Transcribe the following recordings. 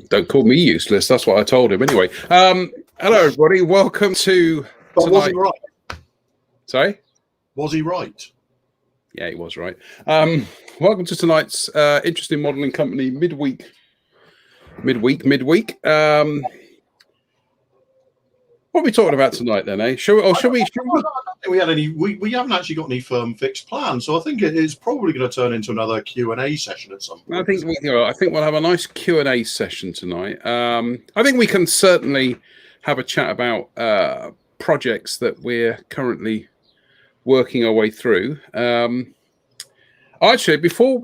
Don't call me useless. That's what I told him anyway. Hello, everybody. Welcome to But was tonight. he right? Sorry? Was he right? Yeah, he was right. Welcome to tonight's interesting modelling company midweek. What are we talking about tonight then, eh? Should we? I don't think we had any. We haven't actually got any firm fixed plans, so I think it is probably going to turn into another Q&A session at some point. I think we'll have a nice Q&A session tonight. I think we can certainly have a chat about projects that we're currently working our way through. Actually, before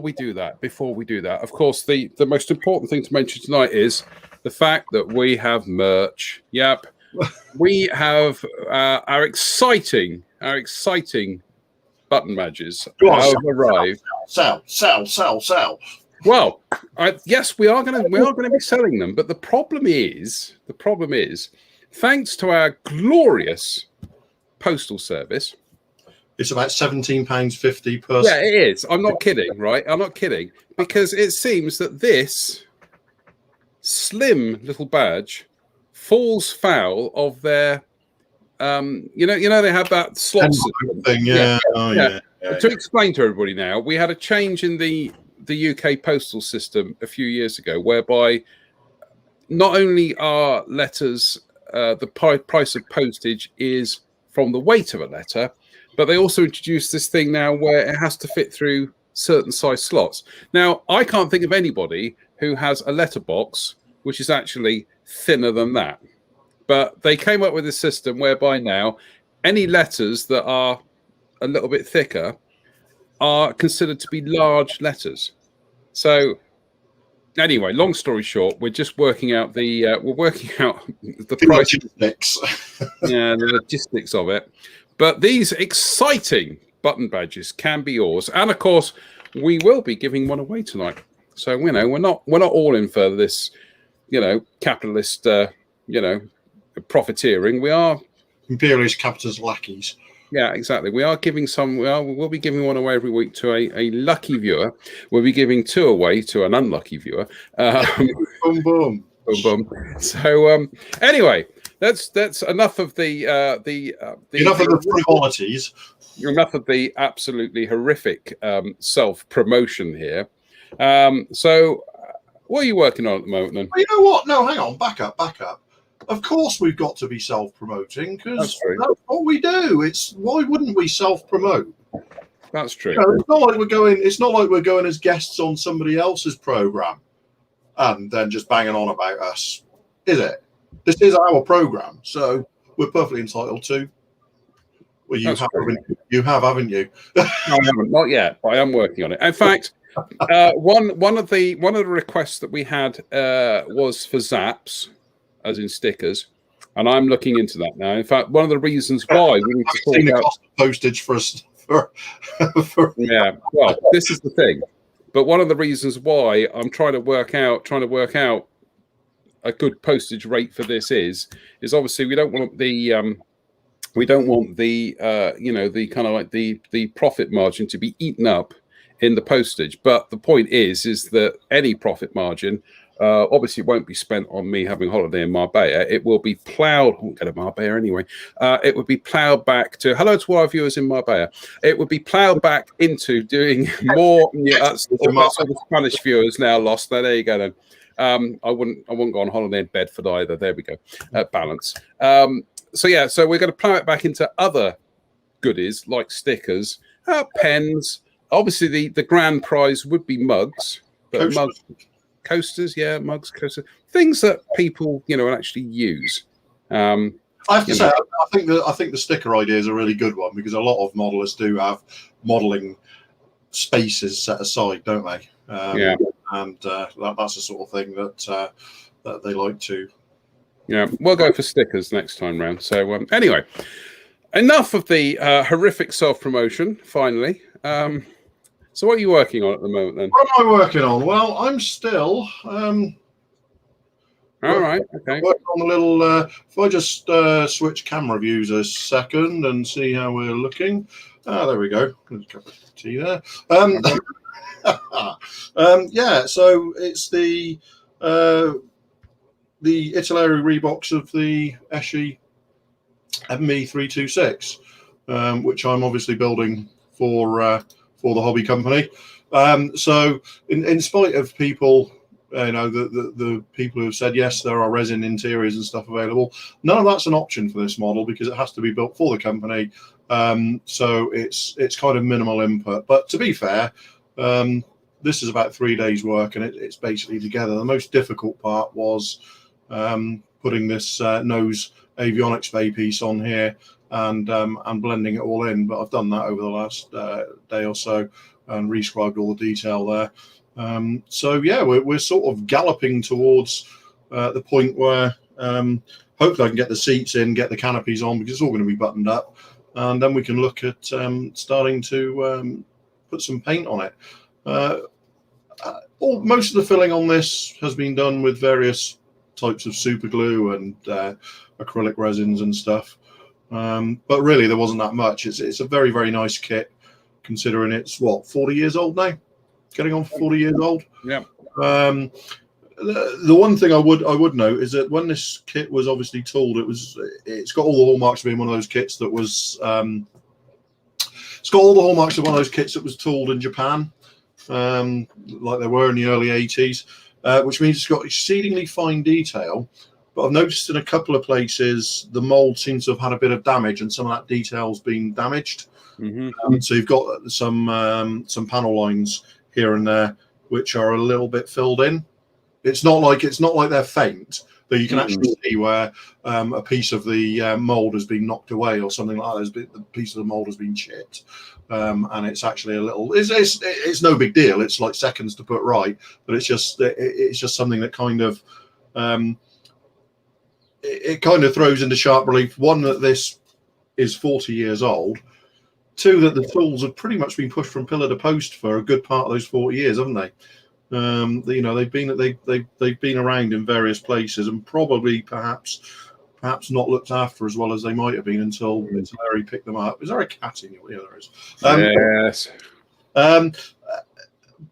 we do that, of course, the most important thing to mention tonight is the fact that we have merch. Yep, we have our exciting button badges have arrived. Sell. Well, yes, we are going to be selling them, but the problem is, thanks to our glorious postal service. It's about £17.50 per. Yeah, it is. I'm not kidding, right? I'm not kidding, because it seems that this slim little badge falls foul of their, you know, they have that slot thing. Yeah. To explain to everybody now, we had a change in the UK postal system a few years ago, whereby not only are letters the price of postage is from the weight of a letter, but they also introduced this thing now where it has to fit through certain size slots. Now, I can't think of anybody who has a letterbox which is actually thinner than that. But they came up with a system whereby now any letters that are a little bit thicker are considered to be large letters. So anyway, long story short, we're just working out the price. Yeah, the logistics of it. But these exciting button badges can be yours, and of course, we will be giving one away tonight. So we're not all in for this, capitalist, profiteering. We are imperialist capitalist lackeys. Yeah, exactly. We are giving some. We'll be giving one away every week to a lucky viewer. We'll be giving two away to an unlucky viewer. Boom, boom. So anyway, that's enough of the enough of the frivolities. Enough of the absolutely horrific self-promotion here. So, what are you working on at the moment, then? Well, you know what? No, hang on. Back up. Of course, we've got to be self-promoting because that's what we do. Why wouldn't we self-promote? That's true. It's not like we're going as guests on somebody else's program and then just banging on about us, is it? This is our program, so we're perfectly entitled to. Well, you have, haven't you? No, I haven't, not yet, but I am working on it. In fact, one of the requests that we had was for zaps, as in stickers, and I'm looking into that now. In fact, one of the reasons why we need to sort out cost of postage for yeah. Well, this is the thing. But one of the reasons why I'm trying to work out a good postage rate for this is obviously we don't want the the kind of like the profit margin to be eaten up in the postage. But the point is that any profit margin obviously won't be spent on me having a holiday in Marbella. It will be ploughed. I won't go to Marbella anyway. It would be ploughed back to hello to our viewers in Marbella. It would be ploughed back into doing more. Yeah, that's the Spanish viewers now lost. There you go then. I wouldn't go on holiday in Bedford either. There we go. Balance. So we're going to plough it back into other goodies like stickers, pens. Obviously, the grand prize would be mugs, but coasters, coasters, things that people actually use. I have to say, I think the sticker idea is a really good one because a lot of modelists do have modelling spaces set aside, don't they? And that's the sort of thing that they like to. Yeah, we'll go for stickers next time round. So anyway, enough of the horrific self-promotion. Finally, so what are you working on at the moment then? What am I working on? Well, I'm still. All right. Okay. Working on a little. If I just switch camera views a second and see how we're looking. There we go. There's a cup of tea there. Yeah. So it's the the Italeri Reeboks of the Eschi ME326, which I'm obviously building for the hobby company. So in spite of people, the people who have said yes, there are resin interiors and stuff available, none of that's an option for this model because it has to be built for the company. So it's kind of minimal input. But to be fair, this is about 3 days work and it's basically together. The most difficult part was putting this nose avionics bay piece on here and blending it all in. But I've done that over the last day or so and rescribed all the detail there. So yeah, we're sort of galloping towards the point where hopefully I can get the seats in, get the canopies on because it's all going to be buttoned up, and then we can look at starting to put some paint on it. Most of the filling on this has been done with various types of super glue and acrylic resins and stuff, but really there wasn't that much. It's a very, very nice kit considering it's 40 years old now, getting on 40 years old. Yeah. The one thing I would note is that when this kit was obviously tooled, it's got all the hallmarks of being one of those kits that was it's got all the hallmarks of one of those kits that was tooled in Japan, like they were in the early 80s, which means it's got exceedingly fine detail. But I've noticed in a couple of places the mold seems to have had a bit of damage, and some of that detail's been damaged. Mm-hmm. So you've got some panel lines here and there which are a little bit filled in. It's not like they're faint, but you can actually see where a piece of the mold has been knocked away or something like that. The piece of the mold has been chipped, and it's actually a little. It's no big deal. It's like seconds to put right, but it's just something that kind of it kind of throws into sharp relief. One, that this is 40 years old. Two, that the tools have pretty much been pushed from pillar to post for a good part of those 40 years, haven't they? They've been around in various places and probably perhaps not looked after as well as they might have been until Larry picked them up. Is there a cat in your? Yeah, there is. Yes.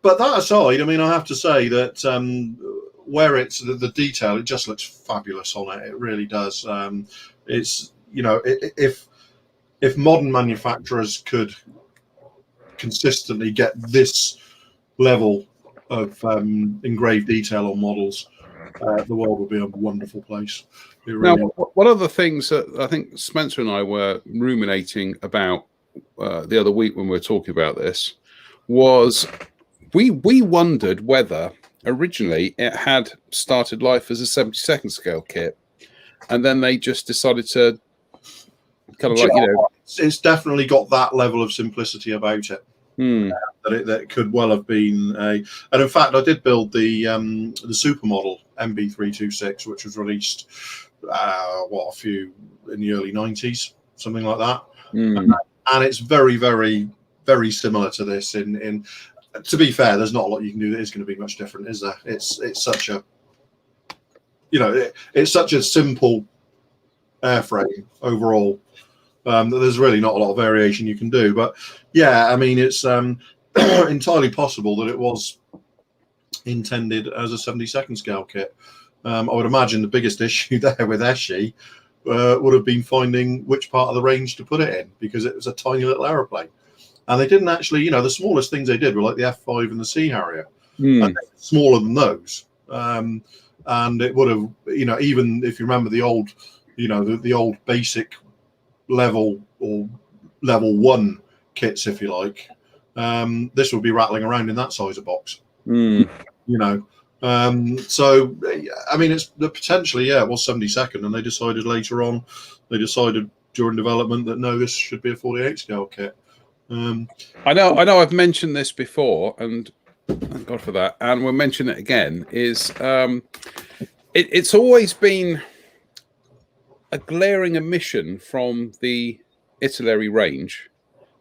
But that aside, I mean, I have to say that where it's the detail, it just looks fabulous on it. It really does. It's if modern manufacturers could consistently get this level of engraved detail on models, the world would be a wonderful place. Now, one of the things that I think Spencer and I were ruminating about the other week when we were talking about this was we wondered whether originally it had started life as a 72nd scale kit, and then they just decided to kind of it's definitely got that level of simplicity about it. That it could well have been and in fact I did build the supermodel MB326, which was released a few in the early 90s, something like that. And it's very, very, very similar to this in to be fair, there's not a lot you can do that is going to be much different, is there? It's such a it's such a simple airframe overall. There's really not a lot of variation you can do, but yeah, I mean, it's entirely possible that it was intended as a 72nd scale kit. I would imagine the biggest issue there with Eschi would have been finding which part of the range to put it in, because it was a tiny little aeroplane, and they didn't actually, the smallest things they did were like the F5 and the Sea Harrier, and smaller than those. And it would have, even if you remember the old, the old basic level or level 1 kits, if you like, this would be rattling around in that size of box. So I mean, it's potentially, it was 72nd, and they decided later on, during development that no, this should be a 48 scale kit. I know I've mentioned this before, and thank God for that, and we'll mention it again, is it's always been a glaring omission from the Italeri range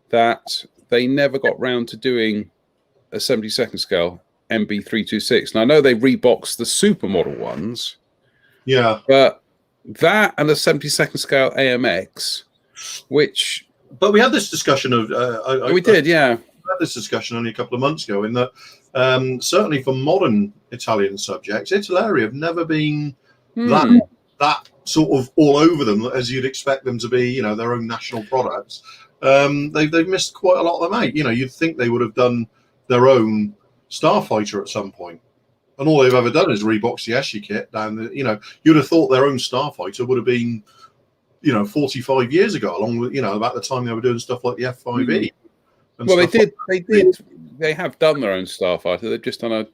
that they never got round to doing a 72nd scale MB326. And I know they reboxed the supermodel ones. Yeah. But that and the 72nd scale AMX, which... But we had this discussion of... we did, yeah. We had this discussion only a couple of months ago in that certainly for modern Italian subjects, Italeri have never been that sort of all over them as you'd expect them to be, their own national products. They've missed quite a lot of them out. You'd think they would have done their own Starfighter at some point. And all they've ever done is rebox the Eschi kit down the, you'd have thought their own Starfighter would have been, 45 years ago, along with, about the time they were doing stuff like the F5E. Well, they have done their own Starfighter. They've just done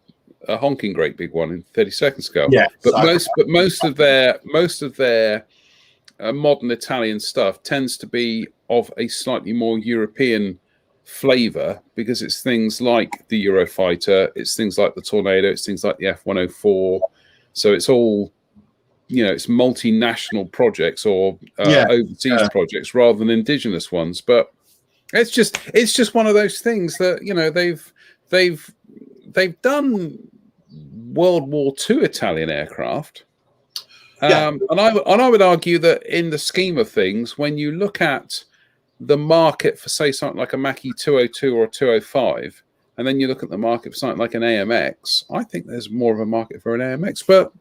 a honking great big one in 32nd scale. Yeah, but most of their modern Italian stuff tends to be of a slightly more European flavor, because it's things like the Eurofighter, it's things like the Tornado, it's things like the F-104. So it's all, it's multinational projects or overseas projects rather than indigenous ones. But it's just one of those things that they've done World War II Italian aircraft. And I would argue that in the scheme of things, when you look at the market for, say, something like a Macchi 202 or a 205, and then you look at the market for something like an AMX, I think there's more of a market for an AMX. But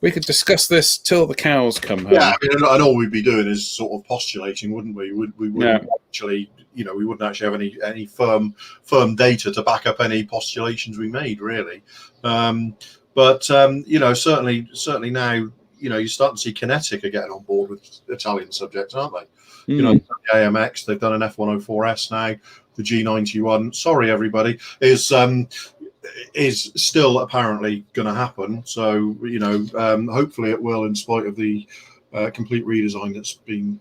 we could discuss this till the cows come home. Yeah, and all we'd be doing is sort of postulating, wouldn't we? We wouldn't actually, we wouldn't actually have any firm data to back up any postulations we made, really. But certainly now, you start to see Kinetic are getting on board with Italian subjects, aren't they? The AMX, they've done an F-104S now. The G91, sorry everybody, is still apparently going to happen. So hopefully it will, in spite of the complete redesign that's been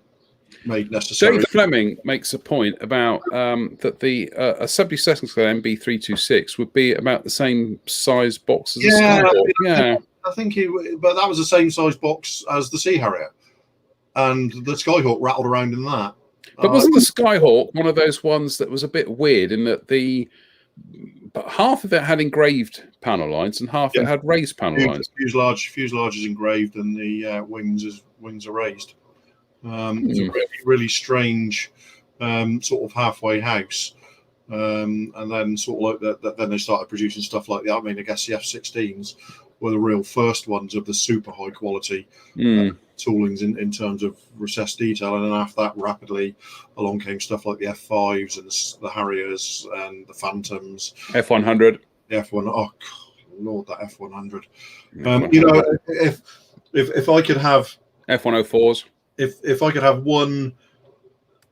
made necessary. Dave Fleming makes a point about that a 72nd scale MB326 would be about the same size box as a Skyhawk. I think but that was the same size box as the Sea Harrier, and the Skyhawk rattled around in that. But wasn't the Skyhawk one of those ones that was a bit weird in that but half of it had engraved panel lines and half of it had raised panel lines? Fuselage is engraved and the wings are raised. It's a really, really strange sort of halfway house. And then sort of like that, then they started producing stuff like that. I mean, I guess the F-16s were the real first ones of the super high quality toolings in terms of recessed detail, and then after that, rapidly along came stuff like the F5s and the Harriers and the Phantoms, F100, the F1. Oh God, Lord, that F100. If I could have F104s, if I could have one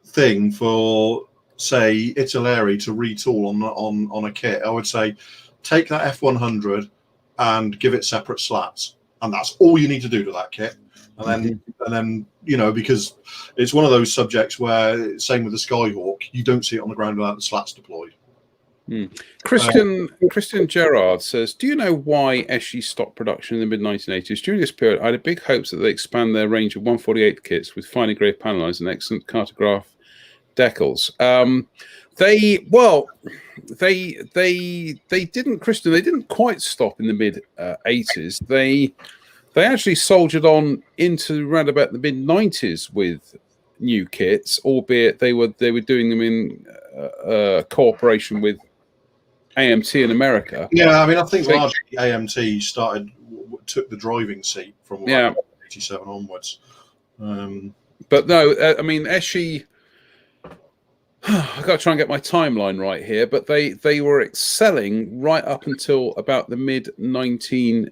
thing for, say, Italeri to retool on a kit, I would say take that F100 and give it separate slats, and that's all you need to do to that kit. And then because it's one of those subjects where, same with the Skyhawk, you don't see it on the ground without the slats deployed. Christian Gerard says, do you know why Eschi stopped production in the mid-1980s? During this period, I had big hopes that they expand their range of 148 kits with fine engraved panel lines and excellent cartograph decals. They didn't, Christian. They didn't quite stop in the mid-80s. They actually soldiered on into around about the mid-90s with new kits, albeit they were doing them in cooperation with AMT in America. Yeah, I mean, I think largely AMT took the driving seat from 87 onwards. But no, I mean, Eschi. I've got to try and get my timeline right here, but they were excelling right up until about the mid-1980s.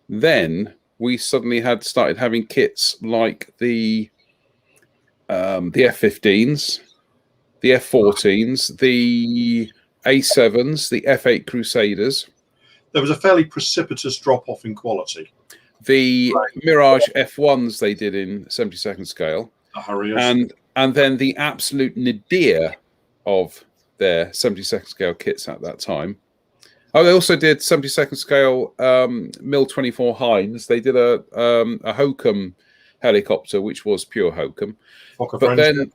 Then we suddenly started having kits like the F-15s, the F-14s, the A-7s, the F-8 Crusaders. There was a fairly precipitous drop-off in quality. The Mirage F-1s they did in 72nd scale. The Harriers. And then the absolute nadir of their 72nd scale kits at that time. Oh, they also did 72nd scale Mil-24 Heinz. They did a Hokum helicopter, which was pure Hokum. But then,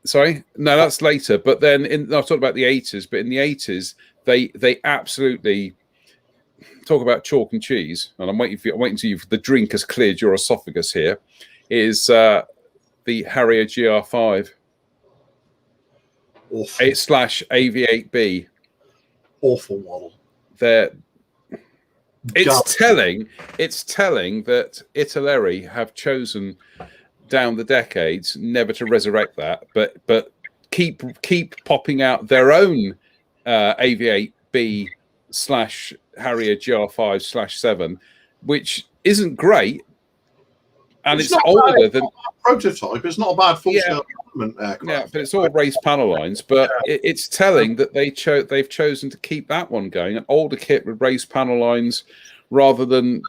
sorry, no, that's later. But then, I've talked about the 80s. But in the 80s, they absolutely talk about chalk and cheese. And I'm waiting until the drink has cleared your esophagus. Here is the Harrier GR5. Awful. 8/AV8B. Awful model. It's telling that Italeri have chosen down the decades never to resurrect that, but keep popping out their own AV8B / Harrier GR5/7, which isn't great, and it's older than prototype. It's not a bad full-scale development aircraft. Yeah, but it's all raised panel lines. But it's telling that they've chosen to keep that one going, an older kit with raised panel lines, rather than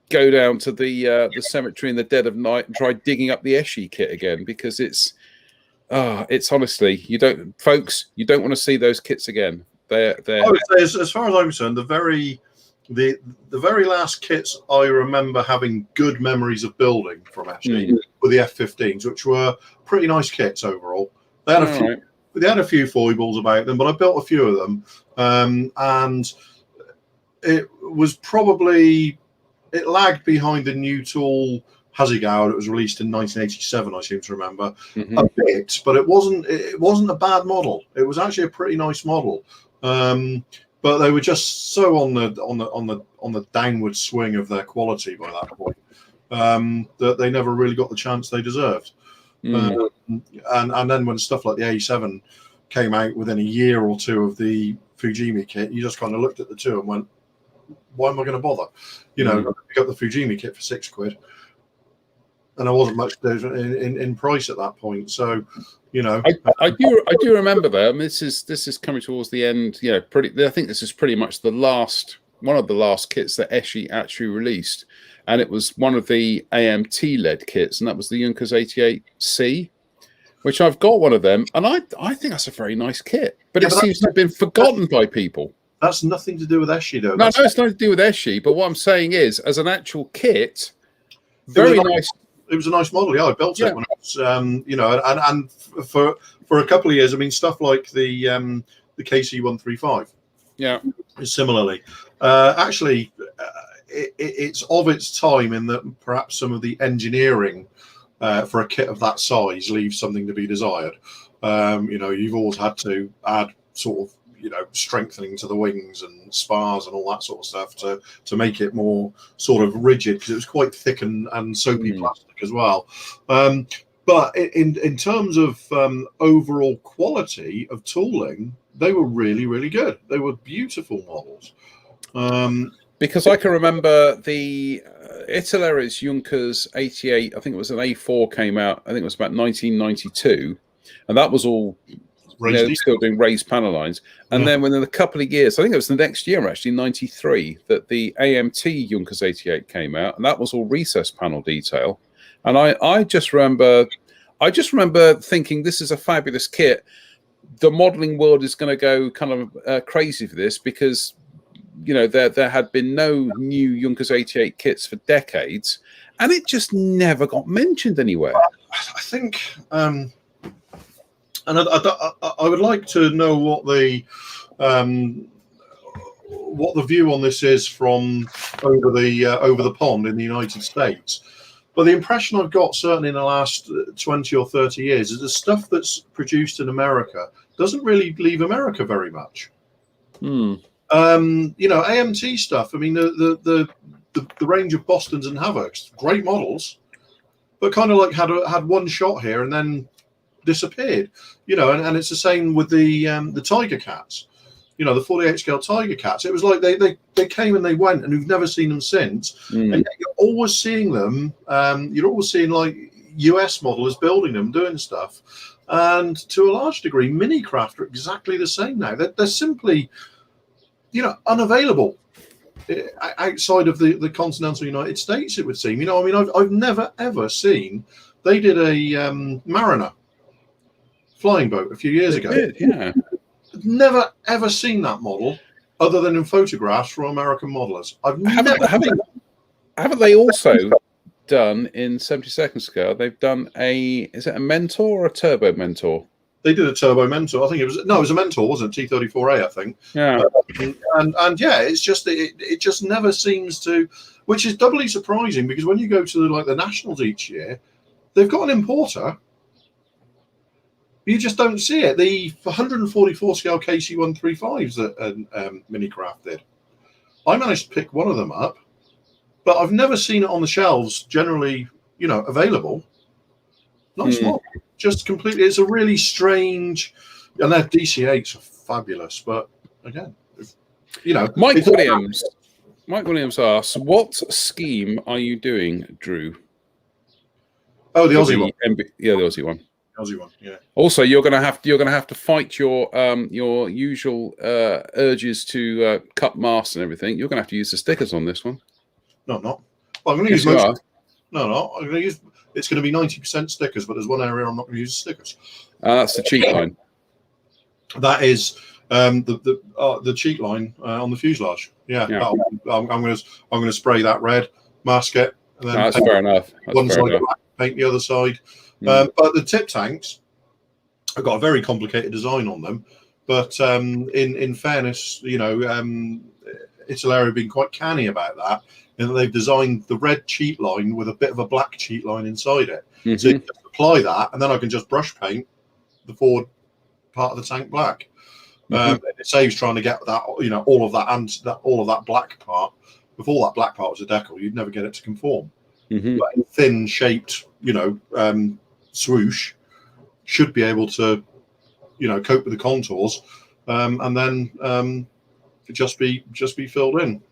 go down to the cemetery in the dead of night and try digging up the Eschi kit again, because it's honestly, you don't want to see those kits again. They're I would say, as far as I'm concerned, the very last kits I remember having good memories of building from Eschi were the F-15s, which were pretty nice kits overall. They had a few foibles about them, but I built a few of them, and it was probably. It lagged behind the new tool Hasegawa that was released in 1987. I seem to remember a bit, but it wasn't a bad model. It was actually a pretty nice model, but they were just so on the downward swing of their quality by that point that they never really got the chance they deserved. And then when stuff like the A7 came out within a year or two of the Fujimi kit, you just kind of looked at the two and went, why am I going to bother? You know, I picked up the Fujimi kit for £6, and I wasn't much in price at that point. So, you know, I do remember that. I mean, this is coming towards the end. You know, I think this is pretty much one of the last kits that Eschi actually released, and it was one of the AMT led kits, and that was the Junkers 88C, which I've got one of them, and I think that's a very nice kit, but it seems to have been forgotten by people. That's nothing to do with Eschi, though. No, it's nothing to do with Eschi. But what I'm saying is, as an actual kit, very nice. It was a nice model. Yeah, I built it when I was, you know, and for a couple of years. I mean, stuff like the KC-135. Yeah. Similarly, actually, it's of its time in that perhaps some of the engineering for a kit of that size leaves something to be desired. You know, you've always had to add sort of, you know, strengthening to the wings and spars and all that sort of stuff to make it more sort of rigid, because it was quite thick and soapy plastic as well. But in terms of overall quality of tooling, they were really, really good. They were beautiful models. Because I can remember the Italeri's Junkers 88, I think it was an A4 came out, I think it was about 1992, and that was all still doing raised panel lines. And then within a couple of years, I think it was the next year actually, 93, that the AMT Junkers 88 came out, and that was all recessed panel detail. And I just remember thinking, this is a fabulous kit. The modeling world is going to go kind of crazy for this, because you know there had been no new Junkers 88 kits for decades, and it just never got mentioned anywhere. I think, and I would like to know what the view on this is from over the pond in the United States. But the impression I've got, certainly in the last 20 or 30 years, is the stuff that's produced in America doesn't really leave America very much. You know, AMT stuff. I mean, the range of Bostons and Havocs, great models, but kind of like had one shot here and then disappeared. You know, and it's the same with the Tiger Cats. You know, the 48 scale Tiger Cats. It was like they came and they went, and we've never seen them since. And yet you're always seeing them. You're always seeing like US modelers building them, doing stuff. And to a large degree, Minicraft are exactly the same now. They're simply, you know, unavailable outside of the continental United States, it would seem. You know, I mean, I've never ever seen. They did a Mariner flying boat a few years ago. Yeah. Never ever seen that model other than in photographs from American modelers. Haven't they also done in 72nd scale? They've done is it a Mentor or a Turbo Mentor? They did a Turbo Mentor. I think it was a Mentor, wasn't it? T34A, I think. Yeah. And yeah, it's just it just never seems to, which is doubly surprising, because when you go to the Nationals each year, they've got an importer. You just don't see it. The 144 scale KC135s that Minicraft did, I managed to pick one of them up, but I've never seen it on the shelves generally, available. Not small, just completely. It's a really strange, and their DC8s are fabulous. But again, Mike Williams asks, "What scheme are you doing, Drew?" Oh, the Aussie one. The Aussie one. Aussie one, yeah. Also, you're gonna have to fight your usual urges to cut masks and everything. You're gonna have to use the stickers on this one. No, I'm not. Well, I'm going to use most. No. I'm going to use. It's going to be 90% stickers, but there's one area I'm not going to use stickers. That's the cheat line. That is the cheat line on the fuselage. Yeah. I'm going to spray that red, mask it, and then that's fair enough. One side black, paint the other side. But the tip tanks, I've got a very complicated design on them. But in fairness, Italia have been quite canny about that. And they've designed the red cheat line with a bit of a black cheat line inside it. So you just apply that, and then I can just brush paint the forward part of the tank black. It saves trying to get that, all of that and all of that black part. If all that black part was a decal, you'd never get it to conform. But a thin shaped, swoosh should be able to, cope with the contours, and then just be filled in.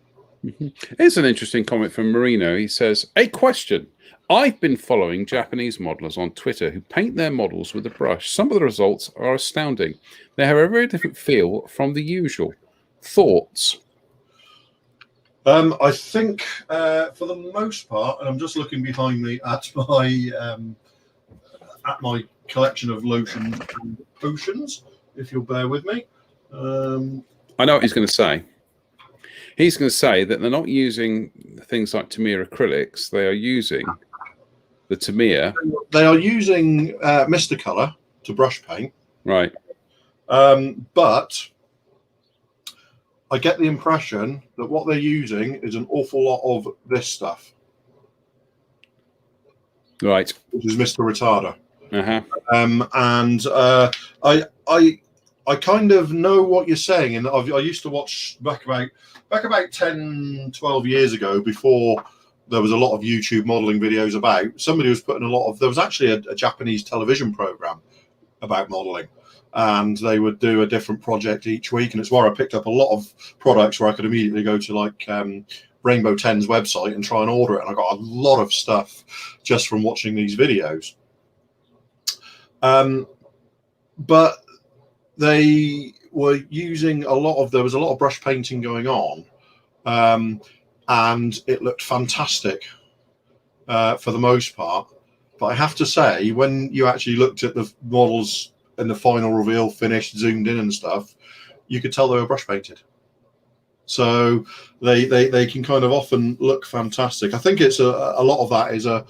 Here's an interesting comment from Marino. He says, "A question. I've been following Japanese modelers on Twitter who paint their models with a brush. Some of the results are astounding. They have a very different feel from the usual. Thoughts?" I think for the most part, and I'm just looking behind me at my collection of lotion and potions, if you'll bear with me. I know what he's going to say. He's going to say that they're not using things like Tamiya acrylics. They are using the Tamiya. They are using Mr. Color to brush paint. Right. But I get the impression that what they're using is an awful lot of this stuff. Right. Which is Mr. Retarder. Uh-huh. I kind of know what you're saying, and I used to watch back about 10, 12 years ago, before there was a lot of YouTube modeling videos about. Somebody was putting there was actually a Japanese television program about modeling, and they would do a different project each week, and it's where I picked up a lot of products where I could immediately go to like Rainbow 10's website and try and order it, and I got a lot of stuff just from watching these videos. But they were using there was a lot of brush painting going on, and it looked fantastic for the most part. But I have to say, when you actually looked at the models and the final reveal, finished, zoomed in and stuff, you could tell they were brush painted. So they can kind of often look fantastic. I think it's a lot of that is a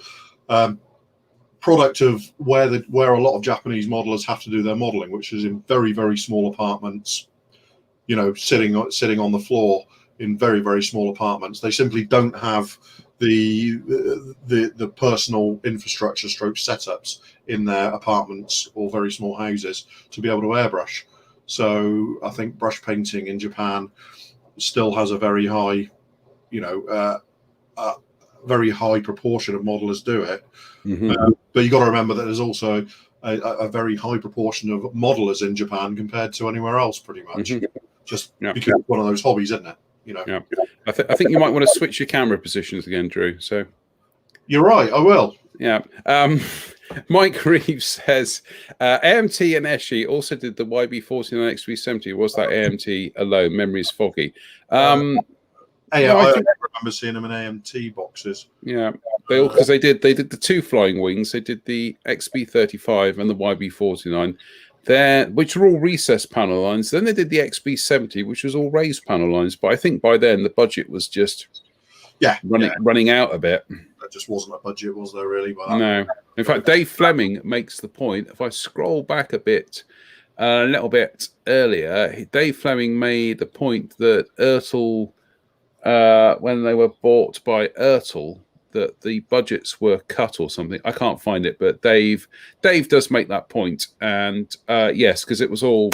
product of where a lot of Japanese modelers have to do their modeling, which is in very, very small apartments, sitting on the floor in very, very small apartments. They simply don't have the personal infrastructure stroke setups in their apartments or very small houses to be able to airbrush. So I think brush painting in Japan still has a very high, very high proportion of modelers do it. But you got to remember that there's also a very high proportion of modelers in Japan compared to anywhere else, pretty much. Just because it's one of those hobbies, isn't it? Yeah. I think you might want to switch your camera positions again, Drew. So you're right. I will. Yeah. Mike Reeves says AMT and Eshi also did the YB49 X370. Was that AMT alone? Memory's foggy. I remember seeing them in AMT boxes. Yeah, because they did the two flying wings. They did the XB35 and the YB49. Which were all recessed panel lines. Then they did the XB70, which was all raised panel lines. But I think by then the budget was just running out a bit. There just wasn't a budget, was there, really? No. In fact, Dave Fleming makes the point. If I scroll back a little bit earlier, Dave Fleming made the point that Ertl, when they were bought by Ertl, that the budgets were cut or something. I can't find it, but Dave does make that point, and yes, because it was. I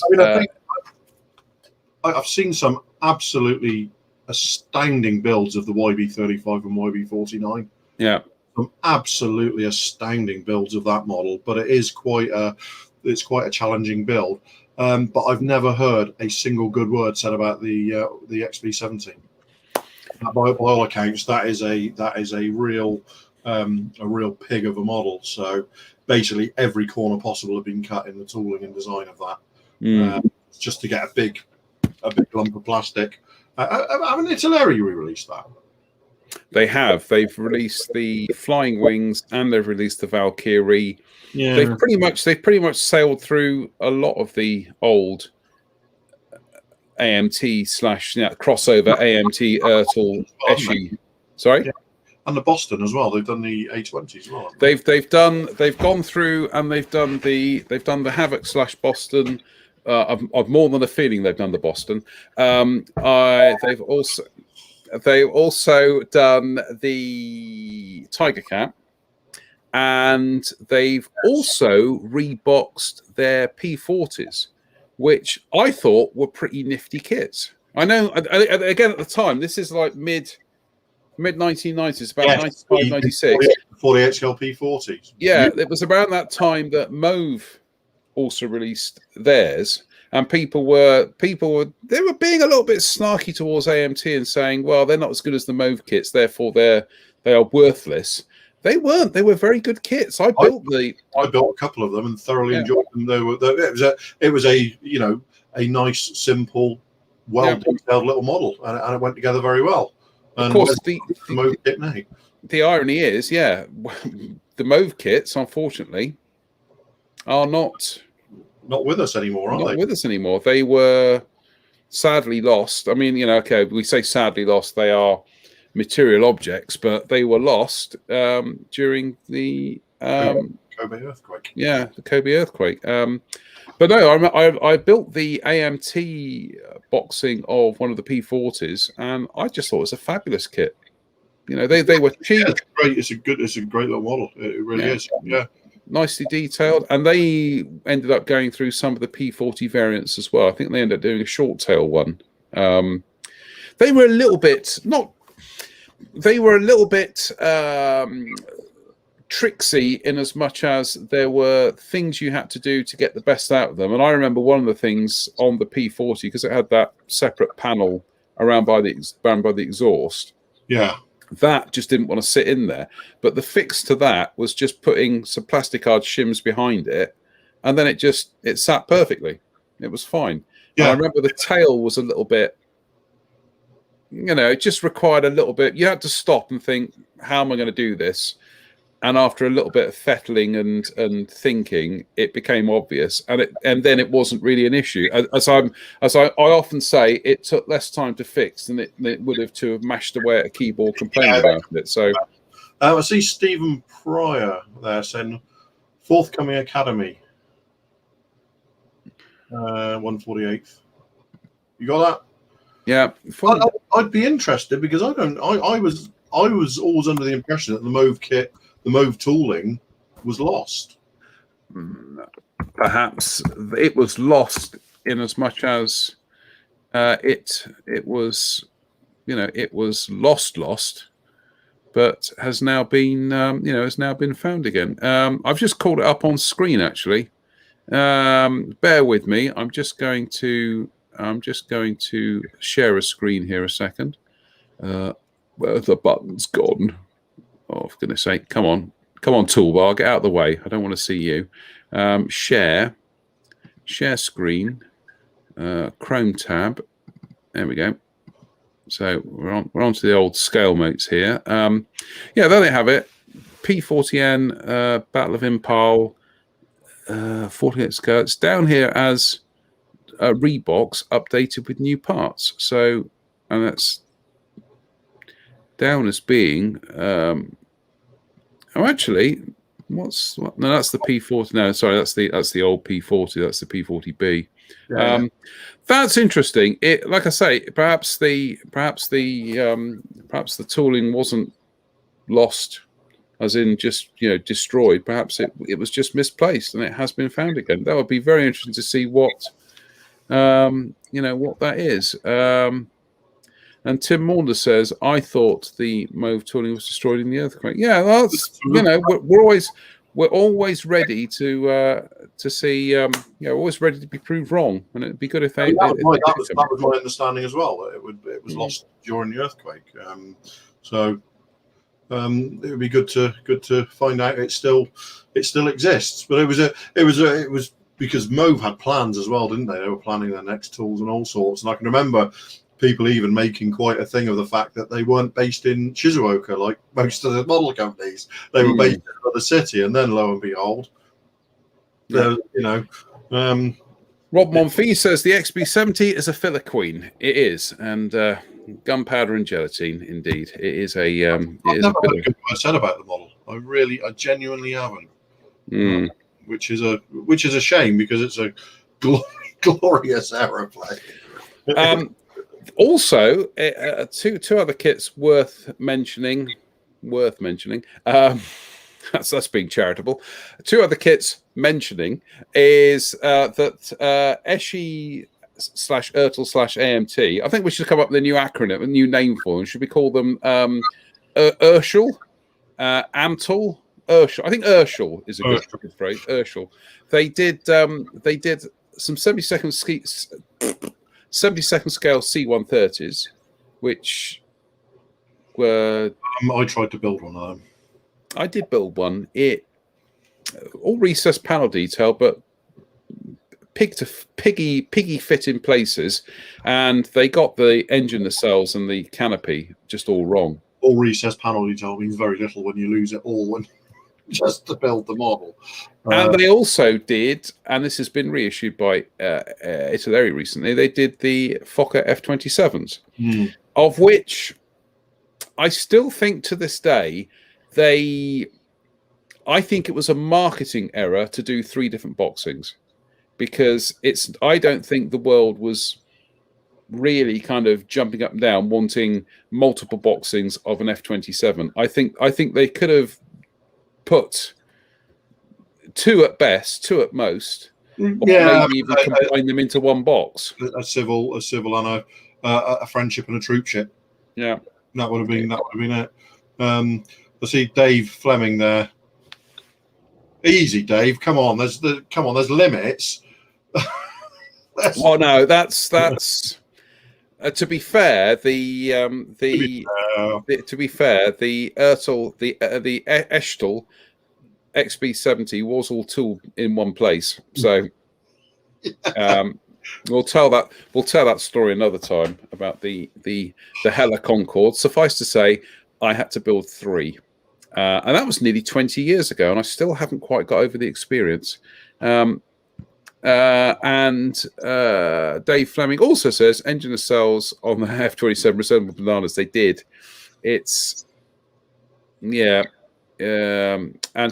mean, I think I've seen some absolutely astounding builds of the YB35 and YB49. Yeah, some absolutely astounding builds of that model, but it's quite a challenging build. But I've never heard a single good word said about the XB17. By all accounts, that is a real pig of a model. So basically, every corner possible have been cut in the tooling and design of that, just to get a big lump of plastic. Haven't Italeri re-released that? They have. They've released the Flying Wings and they've released the Valkyrie. Yeah, they've pretty much sailed through a lot of the old AMT / crossover AMT Ertl Eschi. Sorry, yeah. And the Boston as well. They've done the A20 as well. They've gone through and they've done the Havoc / Boston. I've more than a feeling they've done the Boston. They've also done the Tiger Cat, and they've also reboxed their P40s, which I thought were pretty nifty kits. I know, again, at the time, this is like mid 1990s, about 95, 96. 48 scale P40s. Yeah, it was around that time that Mauve also released theirs. And people were being a little bit snarky towards AMT and saying, well, they're not as good as the Mauve kits, therefore they are worthless. They weren't. They were very good kits. I built a couple of them and thoroughly enjoyed them. It was a nice, simple, well-detailed little model, and it went together very well. And of course, the Mauve kit now. The irony is, the Mauve kits, unfortunately, are not with us anymore, not with us anymore. They were sadly lost. I mean, okay, we say sadly lost. They are material objects, but they were lost during the Kobe earthquake. Yeah, the Kobe earthquake. But no, I built the AMT boxing of one of the P40s, and I just thought it was a fabulous kit. They were cheap. Yeah, it's great. It's a great little model. It really is. Yeah. Nicely detailed, and they ended up going through some of the P40 variants as well. I think they ended up doing a short tail one. They were a little bit tricksy in as much as there were things you had to do to get the best out of them. And I remember one of the things on the P40, because it had that separate panel around by the exhaust. Yeah. That just didn't want to sit in there. But the fix to that was just putting some plastic hard shims behind it, and then it sat perfectly. It was fine. Yeah. And I remember the tail was a little bit, it just required a little bit. You had to stop and think, how am I going to do this? And after a little bit of fettling and thinking, it became obvious, and then it wasn't really an issue. As I often say, it took less time to fix than it would have to have mashed away at a keyboard complaining about it. So, I see Stephen Pryor there saying, forthcoming Academy, 148th. You got that? Yeah, I'd be interested because I was always under the impression that the Mauve kit. The Mauve tooling was lost. Perhaps it was lost in as much as it was lost, but has now been found again. I've just called it up on screen actually. Bear with me. I'm just going to share a screen here a second. Where the button's gone. Oh, for goodness sake, come on, toolbar, get out of the way. I don't want to see you. Share screen, Chrome tab. There we go. So we're on to the old scale mates here. There they have it. P40N, Battle of Impal, 48 skirts. Down here as Reeboks updated with new parts. So, and that's down as being actually no, that's the P40. No, sorry, that's the old P40. That's the P40B. Yeah. That's interesting. It, like I say, perhaps the tooling wasn't lost, as in just destroyed. Perhaps it was just misplaced and it has been found again. That would be very interesting to see what what that is. And Tim Maunder says, "I thought the Mauve tooling was destroyed in the earthquake." Yeah, well, that's we're always ready to see. Always ready to be proved wrong, and it'd be good if they. That was my understanding as well. That it was lost during the earthquake. So it would be good to find out it still exists. But it was because Mauve had plans as well, didn't they? They were planning their next tools and all sorts. And I can remember people even making quite a thing of the fact that they weren't based in Shizuoka like most of the model companies. They were based in another city, and then lo and behold, Rob Monfils says the XB70 is a filler queen. It is, and gunpowder and gelatine. Indeed, it is a. I've never heard a good word said about the model. I genuinely haven't. Which is a shame because it's a glorious aeroplane. Also, two other kits worth mentioning. That's being charitable. Two other kits mentioning is that Eshi /Ertl/AMT. I think we should come up with a new acronym, a new name for them. Should we call them Urshel, Amtel, Urshel? I think Urshel is a good phrase. Urshel. They did some 70-second scale C-130s, which were. I tried to build one of them. I did build one. It all recessed panel detail, but piggy fit in places, and they got the engine nacelles and the canopy just all wrong. All recessed panel detail means very little when you lose it all just to build the model. And they also did, and this has been reissued by Italeri recently, they did the Fokker F-27s, of which I still think to this day, I think it was a marketing error to do 3 different boxings, because I don't think the world was really kind of jumping up and down wanting multiple boxings of an F-27. I think they could have put 2 at best, 2 at most, or maybe even combine them into one box. A civil and a friendship and a troop ship. Yeah, that would have been it. I see Dave Fleming there. Easy, Dave. Come on, there's limits. Oh no, that's. To be fair, the Ertl, the Eshtel XB70 was all tooled in one place. So we'll tell that story another time about the Hella Concorde. Suffice to say, I had to build 3, and that was nearly 20 years ago, and I still haven't quite got over the experience. And Dave Fleming also says engine nacelles on the F-27 resemble bananas. They did. And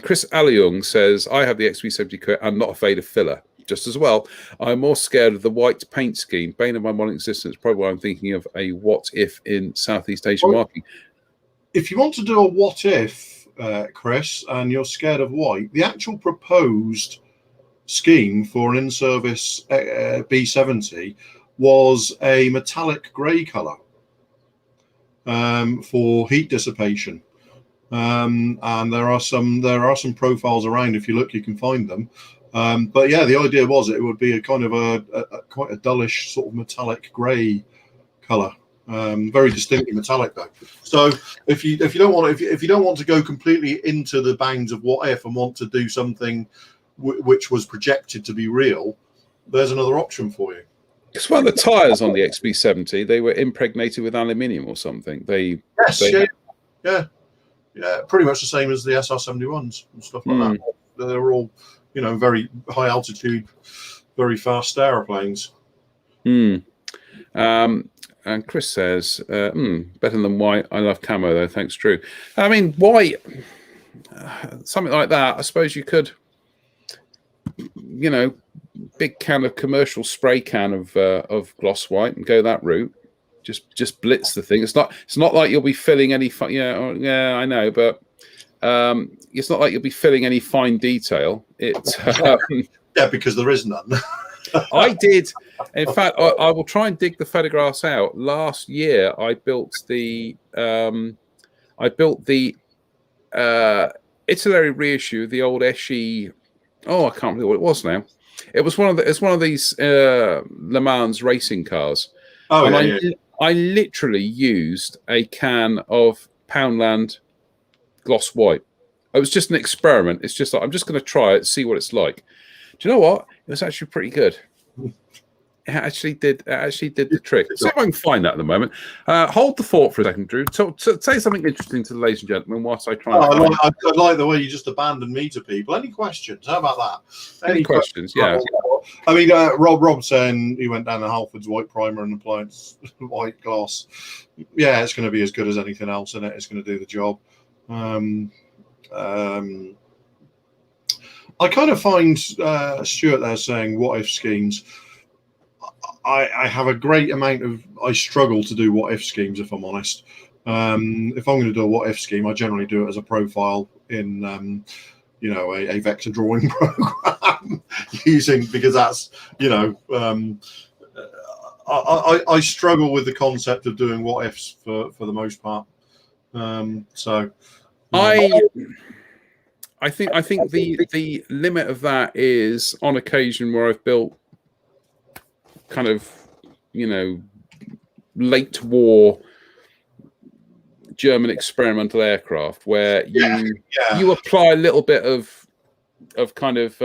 Chris Aliung says, I have the XB70 kit and not afraid of filler. Just as well, I'm more scared of the white paint scheme. Bane of my modern existence. Probably why I'm thinking of a what if in Southeast Asian marking. If you want to do a what if, Chris, and you're scared of white, the actual proposed scheme for an in-service B70 was a metallic grey colour for heat dissipation, and there are some profiles around. If you look, you can find them. But yeah, the idea was it would be a kind of a quite a dullish sort of metallic grey colour. Very distinctly metallic though. So if you don't want to go completely into the bounds of what if and want to do something which was projected to be real, there's another option for you. It's one of the tyres on the XB70. They were impregnated with aluminium or something. Yeah, pretty much the same as the SR71s and stuff like that. They were all, very high altitude, very fast aeroplanes. And Chris says, better than white. I love camo though. Thanks, Drew. I mean, white, something like that. I suppose you could. Big can of commercial spray can of gloss white and go that route. just blitz the thing. It's not like you'll be filling any. Yeah, I know, but it's not like you'll be filling any fine detail. Yeah, because there is none. I did. In fact, I will try and dig the photographs out. Last year, I built the itinerary reissue of the old Eschi. Oh, I can't remember what it was now. It was one of these Le Mans racing cars. Oh, and yeah, I literally used a can of Poundland gloss white. It was just an experiment. It's just like, I'm just going to try it, see what it's like. Do you know what? It was actually pretty good. It actually did the trick. See if I can find that at the moment. Hold the thought for a second, Drew. Say something interesting to the ladies and gentlemen whilst I try. I like the way you just abandoned me to people. Any questions? How about that? Any questions? Yeah. I mean, Rob saying he went down to Halford's white primer and applied white gloss. Yeah, it's going to be as good as anything else in it. It's going to do the job. I kind of find Stuart there saying what if schemes. I have a great amount of. I struggle to do what if schemes, if I'm honest. If I'm going to do a what if scheme, I generally do it as a profile in, a vector drawing program because that's, I struggle with the concept of doing what ifs for the most part. I think the limit of that is on occasion where I've built kind of, late war German experimental aircraft where you apply a little bit of kind of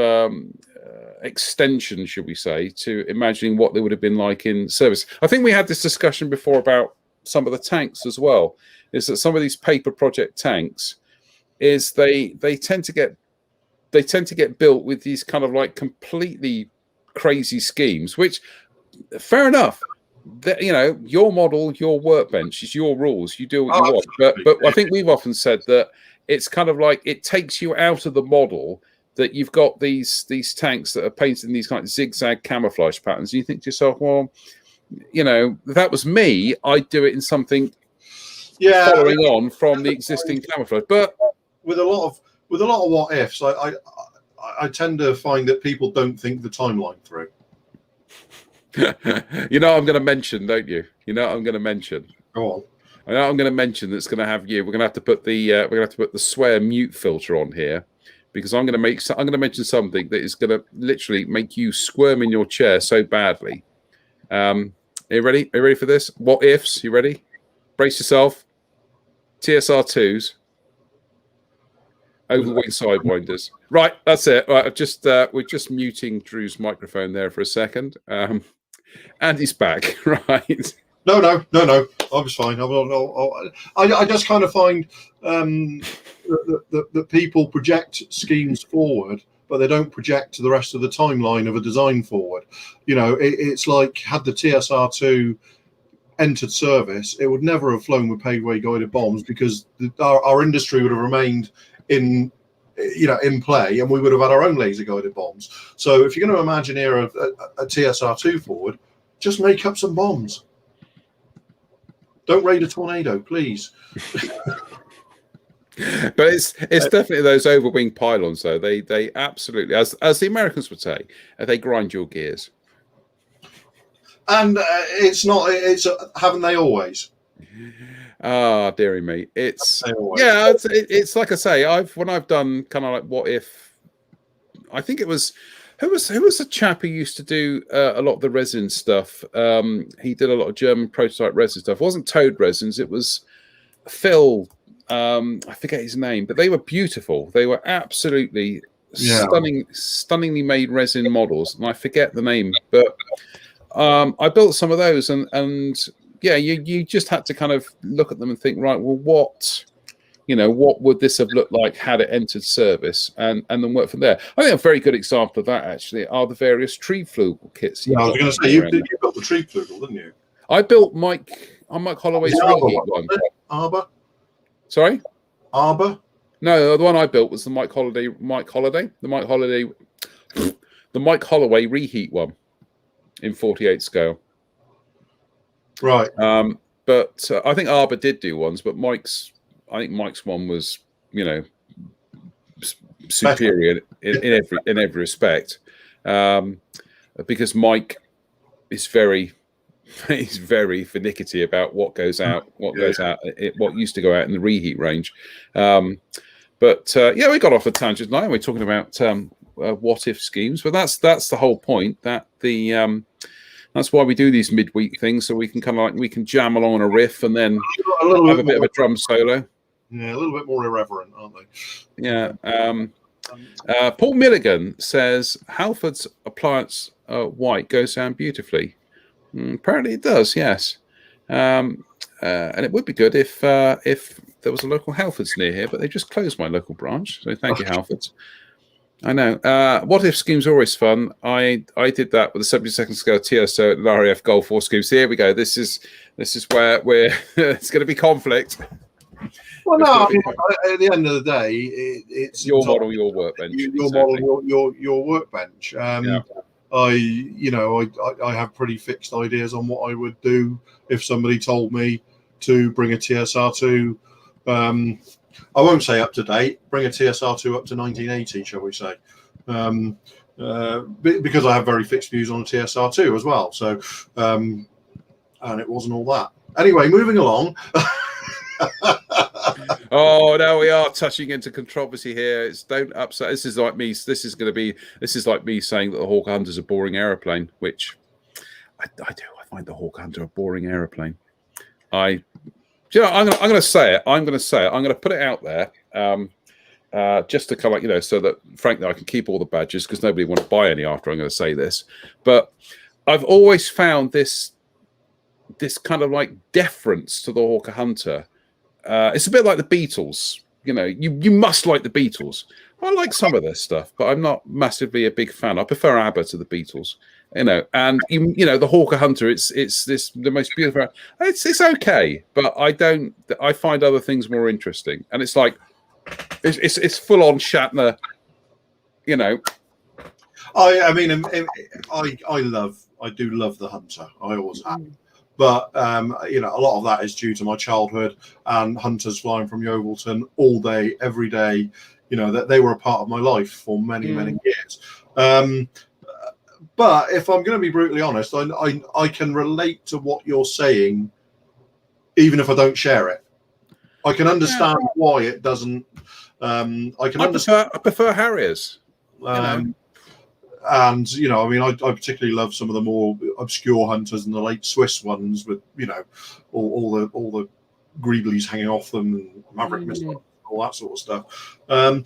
extension, should we say, to imagining what they would have been like in service. I think we had this discussion before about some of the tanks as well. Is that some of these paper project tanks is they tend to get built with these kind of like completely crazy schemes, which fair enough. Your model, your workbench is your rules. You do what you want. But I think we've often said that it's kind of like it takes you out of the model that you've got these tanks that are painted in these kind of zigzag camouflage patterns. And you think to yourself, well, if that was me, I'd do it in something following on from the existing camouflage. But with a lot of what ifs, I tend to find that people don't think the timeline through. I'm going to mention, don't you? I'm going to mention. Go on. I know I'm going to mention that's going to have you. We're going to have to put the swear mute filter on here because I'm going to mention something that is going to literally make you squirm in your chair so badly. Are you ready? Are you ready for this? What ifs? You ready? Brace yourself. TSR2s. Overwing sidewinders. Right, that's it. Right, we're just muting Drew's microphone there for a second. And he's back, right? No. I was fine. I just kind of find that people project schemes forward, but they don't project the rest of the timeline of a design forward. It's like had the TSR2 entered service, it would never have flown with paveway guided bombs because our industry would have remained in play, and we would have had our own laser guided bombs. So if you're going to imagine here a TSR2 forward, just make up some bombs. Don't raid a tornado, please. But it's definitely those overwing pylons, though. They absolutely, as the Americans would say, they grind your gears. And haven't they always? Ah, dearie me. It's like I say, when I've done kind of like what if, I think it was who was the chap who used to do a lot of the resin stuff. He did a lot of German prototype resin stuff. It wasn't Toad Resins, it was Phil. I forget his name, but they were beautiful. They were absolutely stunningly made resin models, and I forget the name, but I built some of those, and yeah, you just had to kind of look at them and think, right, well, what would this have looked like had it entered service, and then work from there. I think a very good example of that actually are the various tree flugel kits. I was going to say you built the tree flugel, didn't you? I built Mike Holloway's reheat one. Arbor. Sorry, Arbor. No, the one I built was the Mike Holloway reheat one in 48 scale. Right. But I think Arbor did do ones, but I think Mike's one was, you know, superior in every respect, because Mike is very he's very finicky about what goes out, what used to go out in the reheat range. But we got off a tangent now. We're talking about what if schemes, but that's the whole point. That that's why we do these midweek things, so we can kind of like we can jam along on a riff and then have a bit of a drum solo. Yeah, a little bit more irreverent, aren't they? Yeah. Paul Milligan says Halford's appliance white goes down beautifully. Apparently it does, yes. And it would be good if there was a local Halfords near here, but they just closed my local branch. So thank you, Halfords. I know. What if schemes are always fun. I did that with the 72nd scale TSO at the RAF Goal 4 scheme. So here we go. This is where we're it's going to be conflict. Well, no. At the end of the day, it's your model, your workbench. Your model, your workbench. I have pretty fixed ideas on what I would do if somebody told me to bring a TSR2. I won't say up to date. Bring a TSR2 up to 1980, shall we say? Because I have very fixed views on a TSR2 as well. So, and it wasn't all that. Anyway, moving along. Oh, now we are touching into controversy here. Don't upset. This is like me saying that the Hawk Hunter is a boring aeroplane, which I do. I find the Hawk Hunter a boring aeroplane. I'm going to say it. I'm going to put it out there, just to kind of like, so that frankly I can keep all the badges because nobody wants to buy any after I'm going to say this. But I've always found this kind of like deference to the Hawker Hunter. It's a bit like the Beatles. You must like the Beatles. I like some of their stuff, but I'm not massively a big fan. I prefer ABBA to the Beatles. And the Hawker Hunter, it's the most beautiful. It's okay, but I find other things more interesting. And it's like it's full on Shatner. I do love the Hunter. I always have. But a lot of that is due to my childhood and hunters flying from Yeovilton all day, every day. That they were a part of my life for many, many years. But if I'm going to be brutally honest, I can relate to what you're saying, even if I don't share it. I can understand why it doesn't. I prefer Harriers. And I particularly love some of the more obscure hunters and the late Swiss ones with all the greeblies hanging off them and maverick missiles, all that sort of stuff. I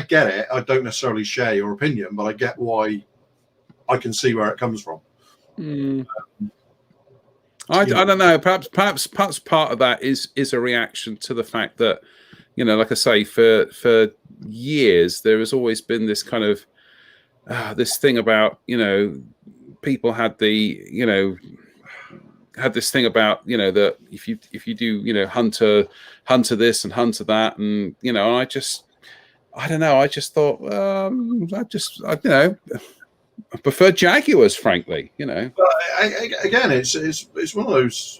get it. I don't necessarily share your opinion, but I get why. I can see where it comes from. I don't know. Perhaps part of that is a reaction to the fact that like I say, for years there has always been this kind of this thing about people had this thing about that if you do hunter this and hunter that and and I don't know. I just thought I prefer Jaguars, frankly. Again, it's one of those.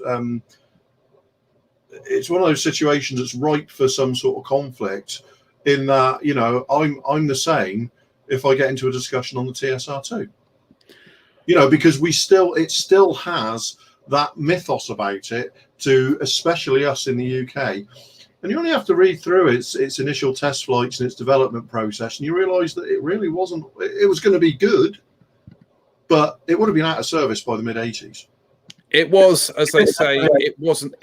It's one of those situations that's ripe for some sort of conflict. In that, I'm the same if I get into a discussion on the TSR2. Because it still has that mythos about it to, especially us in the UK. And you only have to read through its initial test flights and its development process, and you realise that it really wasn't. It was going to be good, but it would have been out of service by the mid-80s. It was, as they say, it wasn't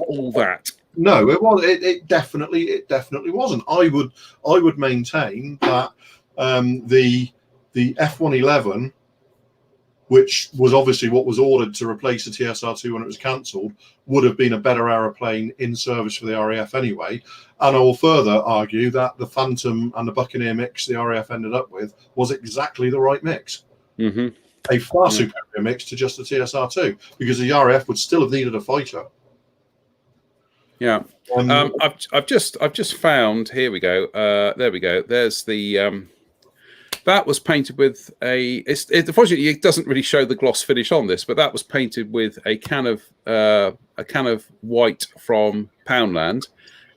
all that. No, it was. It definitely wasn't. I would maintain that the F111, which was obviously what was ordered to replace the TSR2 when it was cancelled, would have been a better aeroplane in service for the RAF anyway. And I will further argue that the Phantom and the Buccaneer mix the RAF ended up with was exactly the right mix. Mm-hmm. A far superior mix to just the TSR2, because the RAF would still have needed a fighter. Yeah, I've just found. Here we go. There we go. There's the that was painted with unfortunately, it doesn't really show the gloss finish on this, but that was painted with a can of white from Poundland,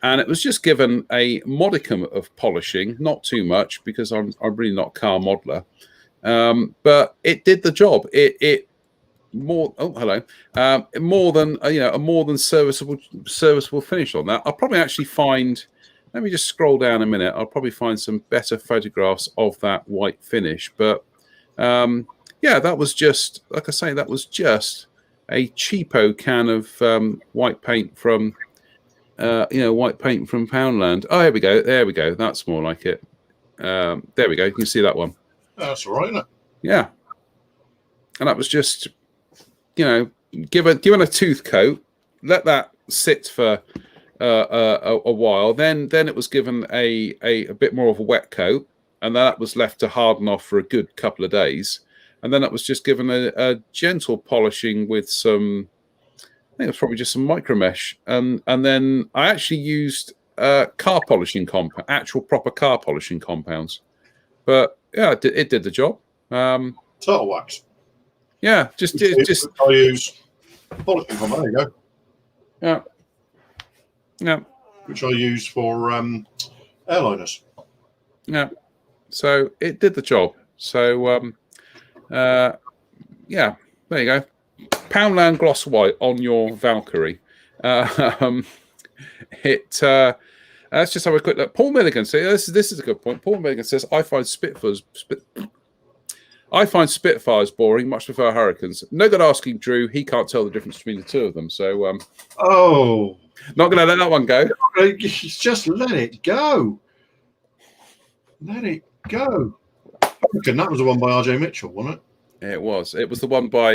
and it was just given a modicum of polishing, not too much because I'm really not a car modeler, but it did the job. It more more than a more than serviceable finish on that. I'll probably actually find. Let me just scroll down a minute. I'll probably find some better photographs of that white finish. But yeah, that was just, like I say, that was just a cheapo can of white paint from, white paint from Poundland. Oh, here we go. There we go. That's more like it. There we go. You can see that one. That's all right, isn't it? Yeah. And that was just, given a tooth coat, let that sit for a while. Then it was given a bit more of a wet coat, and that was left to harden off for a good couple of days. And then it was just given a gentle polishing with some, I think it was probably just some micro mesh. And then I actually used car polishing actual proper car polishing compounds. But yeah, it did the job. Turtle wax. Yeah, just I use polishing compound. There you go. Yeah. Yeah. Which I use for airliners. Yeah. So it did the job. So yeah, there you go. Poundland gloss white on your Valkyrie. Let's just have a quick look. Paul Milligan says this is a good point. Paul Milligan says I find Spitfires boring. Much prefer Hurricanes. No good asking Drew. He can't tell the difference between the two of them. So not going to let that one go. Just let it go. Let it go. And that was the one by RJ Mitchell, wasn't it? It was. It was the one by.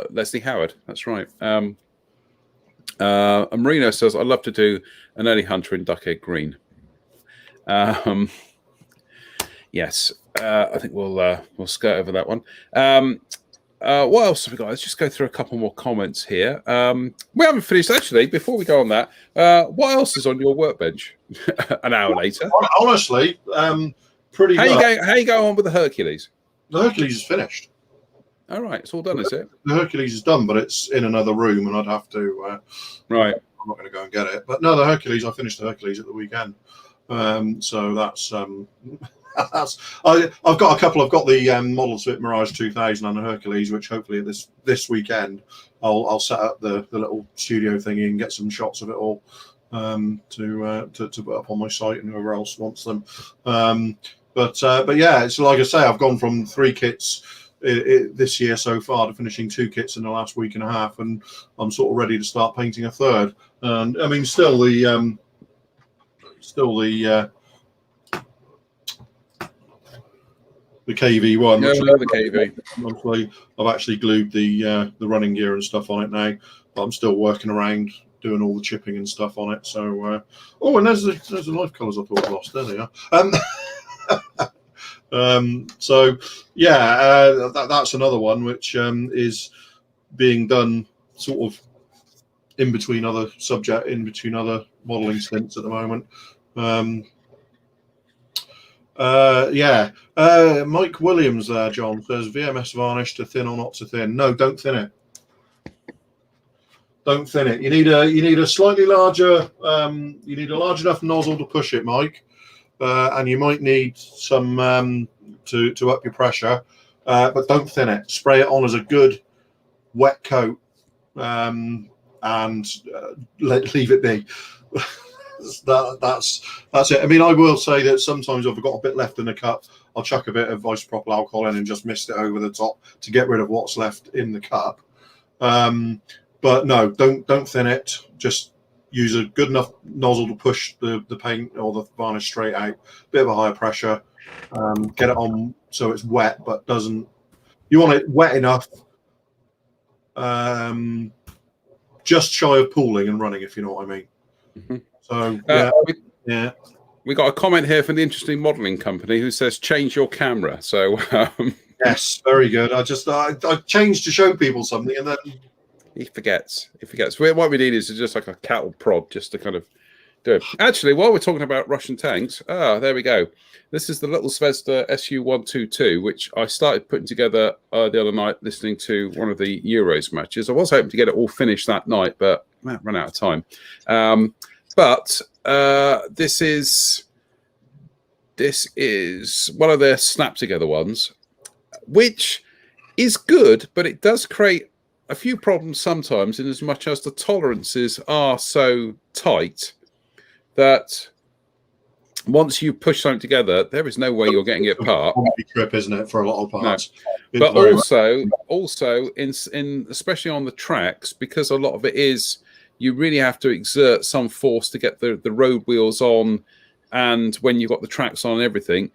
Leslie Howard. That's right. And Marino says I'd love to do an early hunter in duck egg green. Yes, I think we'll skirt over that one. What else have we got? Let's just go through a couple more comments here. We haven't finished actually. Before we go on that, what else is on your workbench? An hour later. Honestly, pretty. How you go on with the Hercules? The Hercules is finished. All right, it's all done, is it? The Hercules is done, but it's in another room, and I'd have to. Right. I'm not going to go and get it. But no, the Hercules. I finished the Hercules at the weekend. So that's. I've got a couple. I've got the Model Spit Mirage 2000 and the Hercules, which hopefully this weekend I'll set up the little studio thingy and get some shots of it all to put up on my site and whoever else wants them. But yeah, it's like I say, I've gone from 3 kits this year so far to finishing 2 kits in the last week and a half, and I'm sort of ready to start painting a third. And I mean, still the KV1. No, the KV. Monthly. I've actually glued the running gear and stuff on it now, but I'm still working around doing all the chipping and stuff on it. So, and there's the life colours I thought I lost. There they are. So yeah, that's another one which is being done sort of in between other modelling stints at the moment. Mike Williams there, John, says VMS varnish to thin or not to thin. No, don't thin it. Don't thin it. You need a slightly larger. You need a large enough nozzle to push it, Mike, and you might need some to up your pressure. But don't thin it. Spray it on as a good wet coat, and leave it be. That's it. I mean, I will say that sometimes if I've got a bit left in the cup, I'll chuck a bit of isopropyl alcohol in and just mist it over the top to get rid of what's left in the cup. But no, don't thin it. Just use a good enough nozzle to push the paint or the varnish straight out. Bit of a higher pressure. Get it on so it's wet, but doesn't. You want it wet enough, just shy of pooling and running, if you know what I mean. Mm-hmm. So yeah. We got a comment here from the Interesting Modelling Company who says change your camera. So yes, very good. I changed to show people something, and then he forgets. What we need is just like a cattle prod, just to kind of Good. Actually, while we're talking about Russian tanks, there we go. This is the little Zvezda Su-122, which I started putting together the other night, listening to one of the Euros matches. I was hoping to get it all finished that night, but ran out of time. But this is one of their snap together ones, which is good, but it does create a few problems sometimes, in as much as the tolerances are so tight that once you push something together, there is no way you're getting it apart. Trip, isn't it, for a lot of parts? No. But also in especially on the tracks, because a lot of it is, you really have to exert some force to get the road wheels on, and when you've got the tracks on and everything,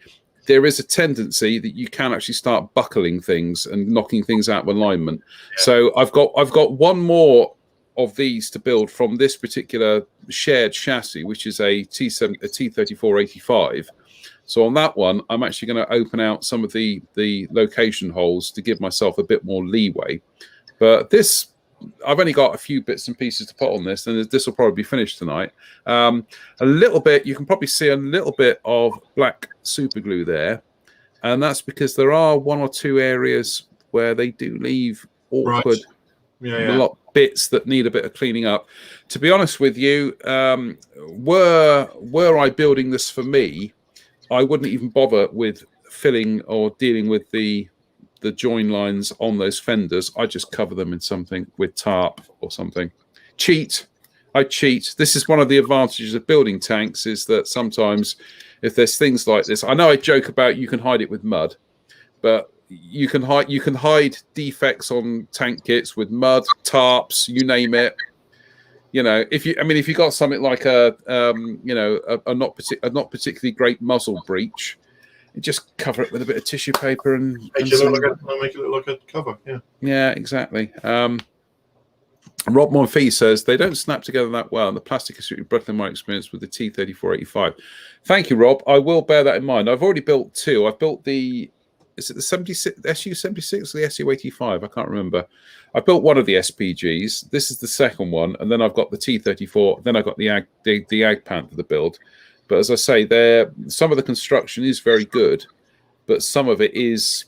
there is a tendency that you can actually start buckling things and knocking things out of alignment. Yeah. So I've got one more of these to build from this particular shared chassis, which is a T3485. So on that one, I'm actually going to open out some of the location holes to give myself a bit more leeway. But this, I've only got a few bits and pieces to put on this, and this will probably be finished tonight. A little bit, you can probably see a little bit of black super glue there, and that's because there are one or two areas where they do leave awkward bits that need a bit of cleaning up. To be honest with you, were I building this for me, I wouldn't even bother with filling or dealing with the join lines on those fenders. I just cover them in something with tarp or something. I cheat. This is one of the advantages of building tanks, is that sometimes if there's things like this, I know I joke about you can hide it with mud, but you can hide defects on tank kits with mud, tarps, you name it. You know, if you got something like a not particularly great muzzle breach, you just cover it with a bit of tissue paper and make it look like a cover. Yeah, exactly. Rob Monfils says they don't snap together that well, and the plastic is really brittle in my experience with the T3485. Thank you, Rob. I will bear that in mind. I've already built two. I've built the SU-76 or the SU-85? I can't remember. I built one of the SPGs. This is the second one, and then I've got the T34. Then I've got the Ag Panther to build. But as I say, some of the construction is very good, but some of it is,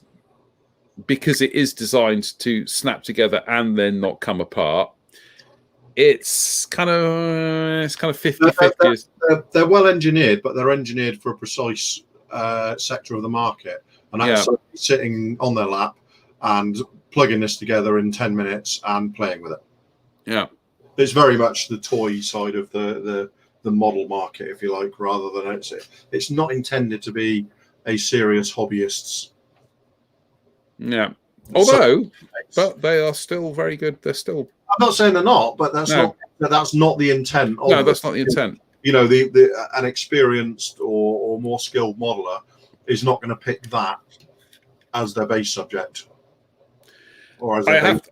because it is designed to snap together and then not come apart. It's kind of 50-50. They're well engineered, but they're engineered for a precise sector of the market. And that's sitting on their lap and plugging this together in 10 minutes and playing with it. Yeah. It's very much the toy side of the model market, if you like, rather than it's not intended to be a serious hobbyist's. Yeah. Although, but they are still very good. They're still. I'm not saying they're not, but that's not the intent. No, that's not the intent. You know, an experienced or more skilled modeler is not going to pick that as their base subject, or as that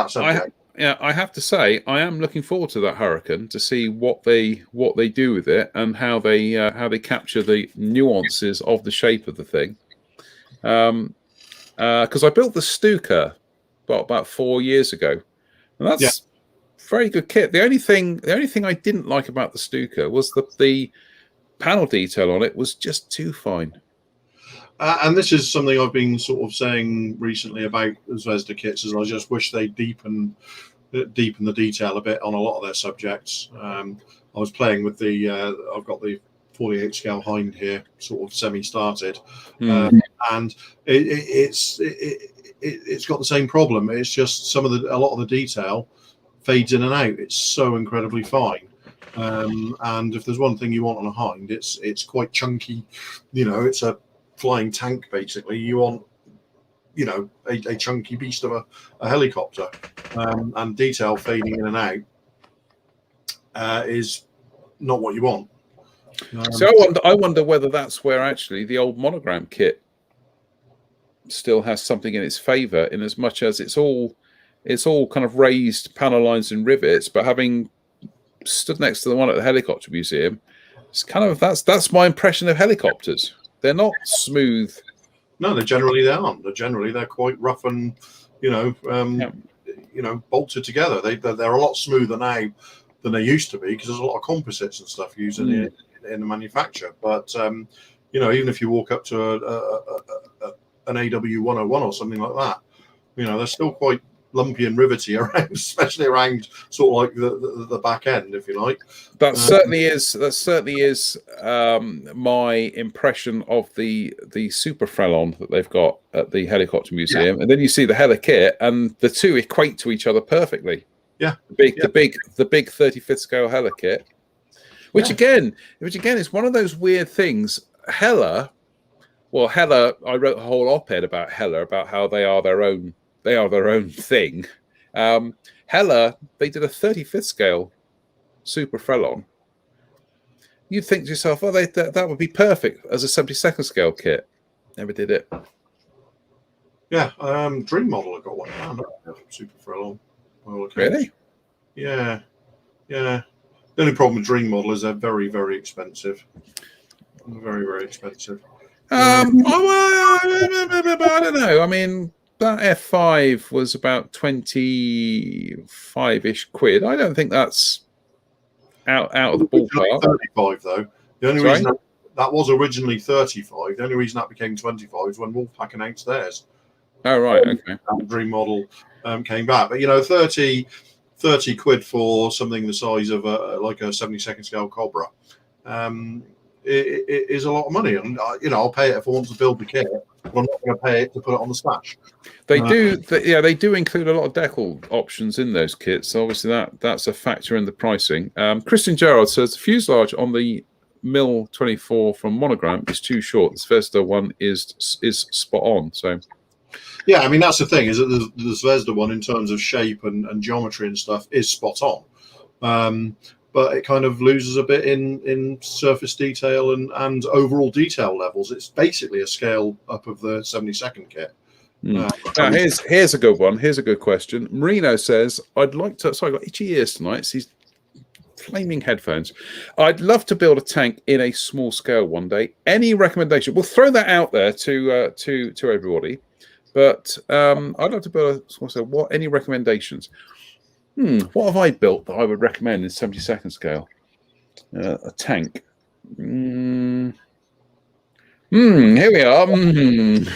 subject. I have to say, I am looking forward to that Hurricane to see what they do with it and how they capture the nuances of the shape of the thing. Because I built the Stuka about 4 years ago, and that's very good kit. The only thing I didn't like about the Stuka was the panel detail on it was just too fine. And this is something I've been sort of saying recently about Zvezda kits, is I just wish they deepen the detail a bit on a lot of their subjects. I was playing with I've got the 48 scale Hind here, sort of semi-started, and it's got the same problem. It's just a lot of the detail fades in and out. It's so incredibly fine. And if there's one thing you want on a Hind, it's quite chunky. You know, it's a flying tank basically. You want, you know, a chunky beast of a helicopter, and detail fading in and out is not what you want. So I wonder whether that's where actually the old Monogram kit still has something in its favour, in as much as it's all kind of raised panel lines and rivets, but having stood next to the one at the Helicopter Museum, it's kind of that's my impression of helicopters. They're not smooth. No, they aren't. They're quite rough and, bolted together. They're a lot smoother now than they used to be, because there's a lot of composites and stuff used in the manufacture. But you know, even if you walk up to an AW101 or something like that, you know, they're still quite lumpy and rivety around, especially around sort of like the back end, if you like. That certainly is my impression of the Super Frelon that they've got at the Helicopter Museum, and then you see the Heli kit, and the two equate to each other perfectly. Yeah, the big 35th scale Heli kit, which again is one of those weird things. Hella, I wrote a whole op-ed about Hella, about how they are their own thing. Hella, they did a 35th scale Super Frelon. You'd think to yourself, well, that would be perfect as a 72nd scale kit. Never did it. Yeah, Dream Model have got one now, Super Frelon. Really? Yeah. The only problem with Dream Model is they're very, very expensive. Very, very expensive. I don't know. I mean, that F5 was about 25-ish quid. I don't think that's out of the ballpark. 35 though. The only reason that was originally 35. The only reason that became 25 is when Wolfpack announced theirs. Oh right, okay. Dream Model came back, but you know, 30 quid for something the size of like a 72nd scale Cobra. It is a lot of money, and you know, I'll pay it if I want to build the kit, but I'm not going to pay it to put it on the stash. They do include a lot of decal options in those kits. So obviously that's a factor in the pricing. Christian Gerard says the fuselage on the Mil 24 from Monogram is too short. The Zvezda one is spot on. So yeah, I mean, that's the thing, is that the Zvezda one, in terms of shape and geometry and stuff, is spot on. But it kind of loses a bit in surface detail and overall detail levels. It's basically a scale up of the 72nd kit. Now, here's a good one. Here's a good question. Marino says, I'd like to... Sorry, I've got itchy ears tonight. It's these flaming headphones. I'd love to build a tank in a small scale one day. Any recommendation? We'll throw that out there to everybody. But I'd love to build a small scale. What? Any recommendations? What have I built that I would recommend in 72nd scale? A tank. Here we are.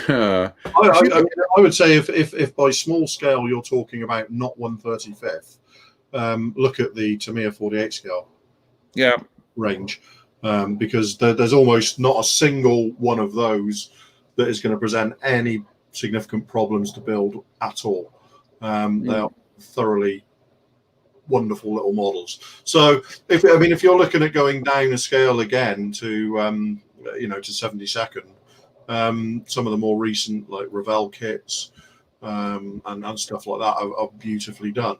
I would say if by small scale you're talking about not 1/35th, look at the Tamiya 48 scale range, because there's almost not a single one of those that is going to present any significant problems to build at all. They are thoroughly wonderful little models. So if you're looking at going down a scale again to to 72nd, some of the more recent like Revell kits and stuff like that are beautifully done.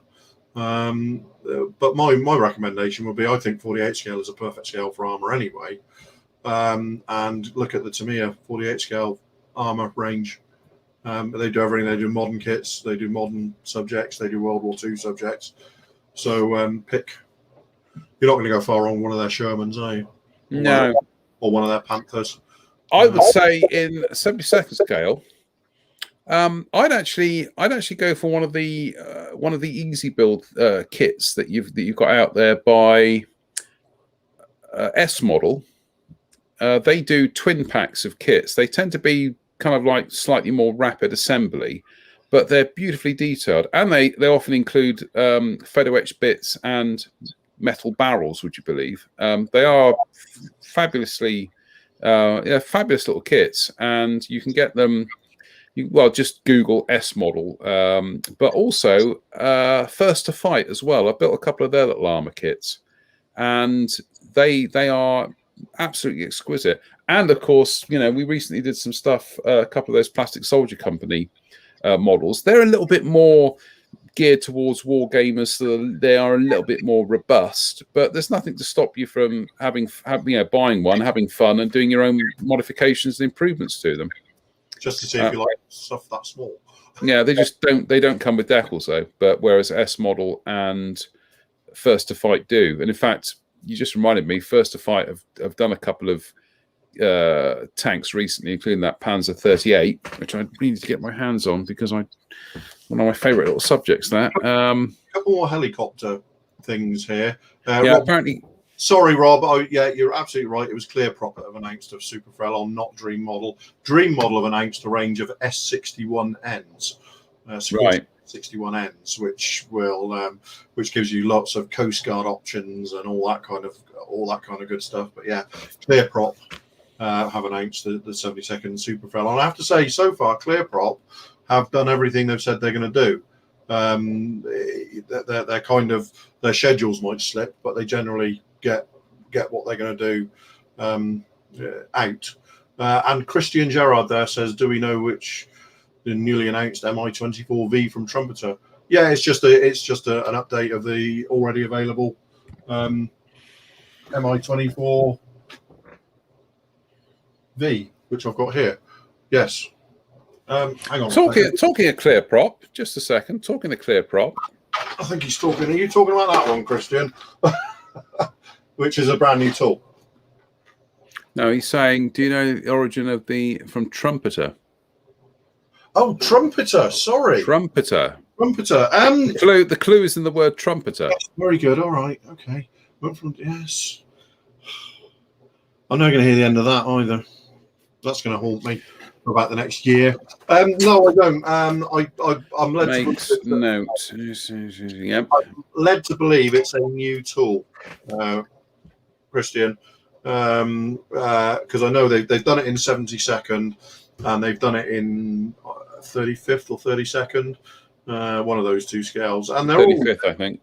But my recommendation would be, I think 48 scale is a perfect scale for armor anyway, and look at the Tamiya 48 scale armor range. They do everything. They do modern kits, they do modern subjects, they do World War II subjects. So pick. You're not going to go far wrong one of their Shermans, are you? No. Or one of their Panthers. I would say in 72nd scale, I'd actually go for one of the easy build kits that you've got out there by S Model. They do twin packs of kits. They tend to be kind of like slightly more rapid assembly, but they're beautifully detailed, and they often include photo etched bits and metal barrels. Would you believe? They are fabulously fabulous little kits, and you can get them. Just Google S Model, but also First to Fight as well. I built a couple of their little armor kits, and they are absolutely exquisite. And of course, we recently did some stuff. A couple of those Plastic Soldier Company models. They're a little bit more geared towards war gamers, so they are a little bit more robust. But there's nothing to stop you from buying one, having fun, and doing your own modifications and improvements to them. Just to see if you like stuff that small. Yeah, they just don't. They don't come with decals though. But whereas S Model and First to Fight do, and in fact, you just reminded me. First to Fight have done a couple of tanks recently, including that Panzer 38, which I need to get my hands on because one of my favourite little subjects. That a couple more helicopter things here. Yeah, Rob, apparently. sorry, Rob. Oh, yeah, you're absolutely right. It was Clearprop that have announced a Super Frelon, not Dream Model. Dream Model have announced a range of S61Ns. Right. 61Ns, which gives you lots of Coast Guard options and all that kind of good stuff. But yeah, Clearprop have announced the 72nd Super Frelon. I have to say, so far, Clearprop have done everything they've said they're going to do. They're kind of, their schedules might slip, but they generally get what they're going to do out. And Christian Gerard there says, do we know which the newly announced MI24V from Trumpeter? Yeah, it's just an update of the already available MI24V, which I've got here. Yes. Hang on. Talking of Clearprop, just a second. Talking of Clearprop. I think he's talking. Are you talking about that one, Christian? Which is a brand new tool. No, he's saying, do you know the origin of from Trumpeter? Oh, Trumpeter. Sorry. Trumpeter. The clue is in the word trumpeter. Yes, very good. All right. Okay. Yes. I'm not going to hear the end of that either. That's going to haunt me for about the next year. No, I don't. I'm led to note. Yep. I'm led to believe it's a new tool, Christian, because I know they've done it in 72nd and they've done it in 35th or 32nd, one of those two scales, and they're 35th, I think.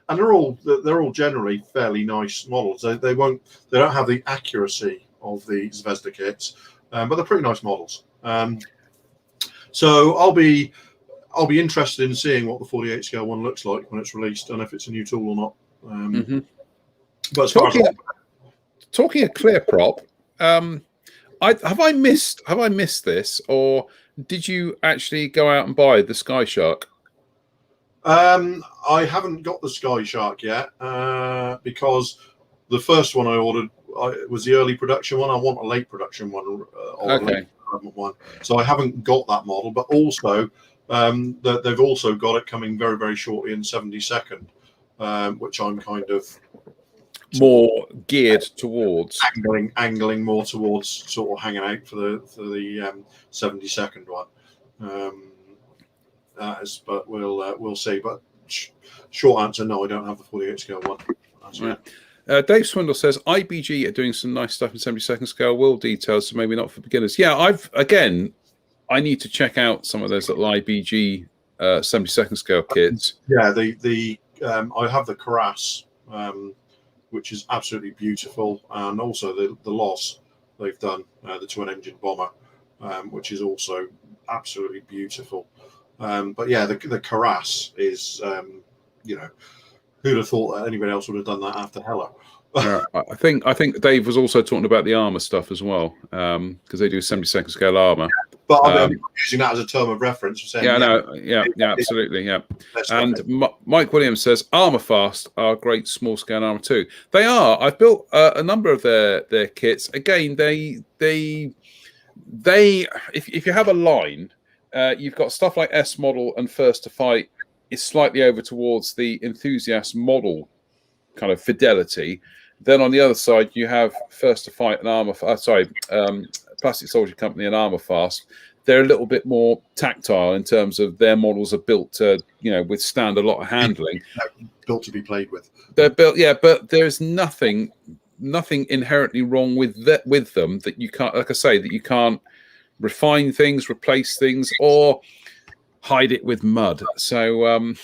And they're all generally fairly nice models. They don't have the accuracy of the Zvezda kits, but they're pretty nice models. So I'll be interested in seeing what the 48 scale one looks like when it's released, and if it's a new tool or not. But as far as talking of Clearprop, have I missed this, or did you actually go out and buy the Sky Shark? I haven't got the Sky Shark yet because the first one I ordered was the early production one. I want a late production one. Okay. One. So I haven't got that model, but also they've also got it coming very, very shortly in 72nd, which I'm kind of more geared towards, angling more towards, sort of hanging out for the 72nd one. But we'll see. But short answer, no, I don't have the 48 scale one. That's right. Dave Swindle says IBG are doing some nice stuff in 72nd scale world details, so maybe not for beginners. Yeah, I need to check out some of those little IBG 72nd scale kits. Yeah, I have the Karas, which is absolutely beautiful, and also the Loss they've done, the twin engine bomber, which is also absolutely beautiful. But yeah, the Karas is, who'd have thought that anybody else would have done that after Hella? Yeah, I think Dave was also talking about the armor stuff as well, because they do 72nd scale armor. But I'm using that as a term of reference. For saying, absolutely, yeah. And Mike Williams says Armor Fast are great small scale armor too. They are. I've built a number of their kits. Again, they if you have a line, you've got stuff like S model and First to Fight is slightly over towards the enthusiast model kind of fidelity. Then on the other side, you have First to Fight and Plastic Soldier Company and Armor Fast. They're a little bit more tactile in terms of their models are built to, withstand a lot of handling. Built to be played with. They're built, yeah, but there's nothing inherently wrong with them that you can't, like I say, that you can't refine things, replace things, or hide it with mud. So,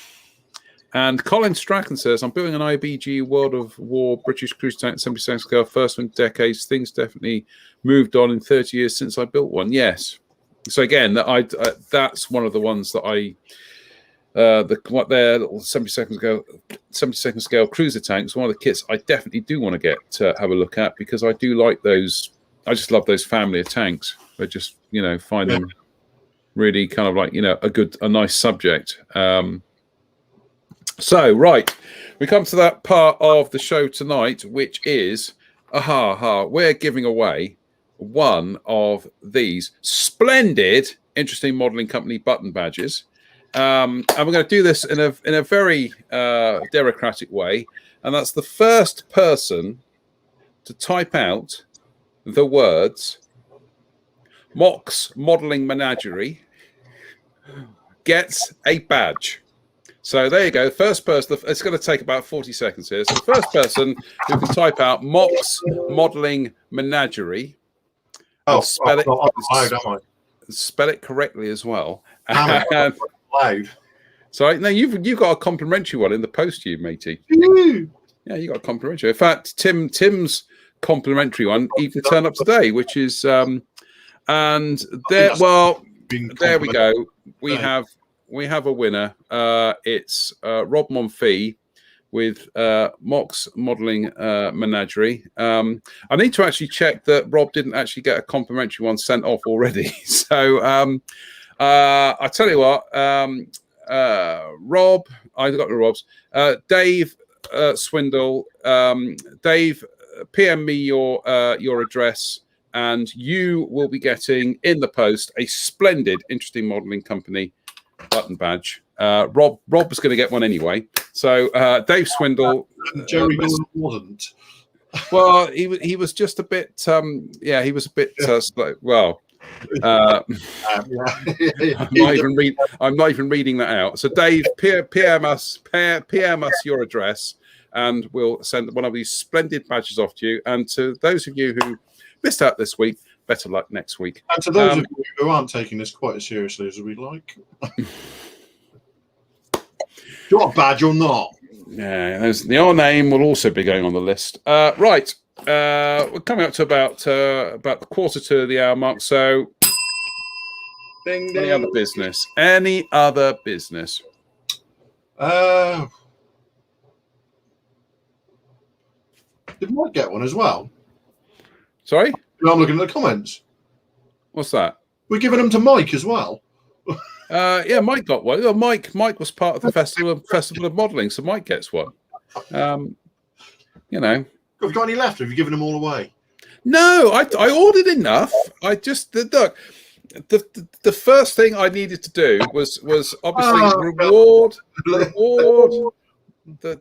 and Colin Strachan says, I'm building an IBG World of War British cruise tank 77 scale, first one in decades. Things definitely moved on in 30 years since I built one. Yes. So again, that's one of the ones that their little 72nd scale cruiser tanks, one of the kits I definitely do want to get to have a look at, because I do like those. I just love those family of tanks. I just, find them really kind of like, a nice subject. So, right, we come to that part of the show tonight, which is, we're giving away one of these splendid Interesting Modelling Company button badges. and we're going to do this in a very democratic way, and that's the first person to type out the words Mox Modeling Menagerie gets a badge. So there you go. First person, it's going to take about 40 seconds here. So the first person who can type out Mox Modeling Menagerie, spell it correctly as well. And, loud. sorry, no, you've got a complimentary one in the post, you matey. Yeah, you got a complimentary. In fact, Tim's complimentary one even turned up today, which is and there. Well, there we go. We have a winner. It's Rob Monfils with Mox Modeling Menagerie. I need to actually check that Rob didn't actually get a complimentary one sent off already. So I tell you what, Rob, I got the Robs. Dave Swindle, Dave, PM me your address, and you will be getting in the post a splendid Interesting Modeling Company button badge. Rob was going to get one anyway. So Dave Swindle, Jerry wasn't. Well, he was just a bit. He was a bit well. I'm not even reading that out. So Dave, PM us your address, and we'll send one of these splendid badges off to you. And to those of you who missed out this week, better luck next week. And to those of you who aren't taking this quite as seriously as we'd like, do you want a badge or not? Yeah, your name will also be going on the list. Right. We're coming up to about the quarter to the hour mark. So, Ding, ding. Any other business? Any other business? Did Mike get one as well? Sorry? I'm looking at the comments. What's that? We're giving them to Mike as well. Yeah, Mike got one. Well, Mike was part of the Festival of Modelling, so Mike gets one. You know. Have you got any left? Have you given them all away? No, I ordered enough. I just look. The first thing I needed to do was obviously reward the reward the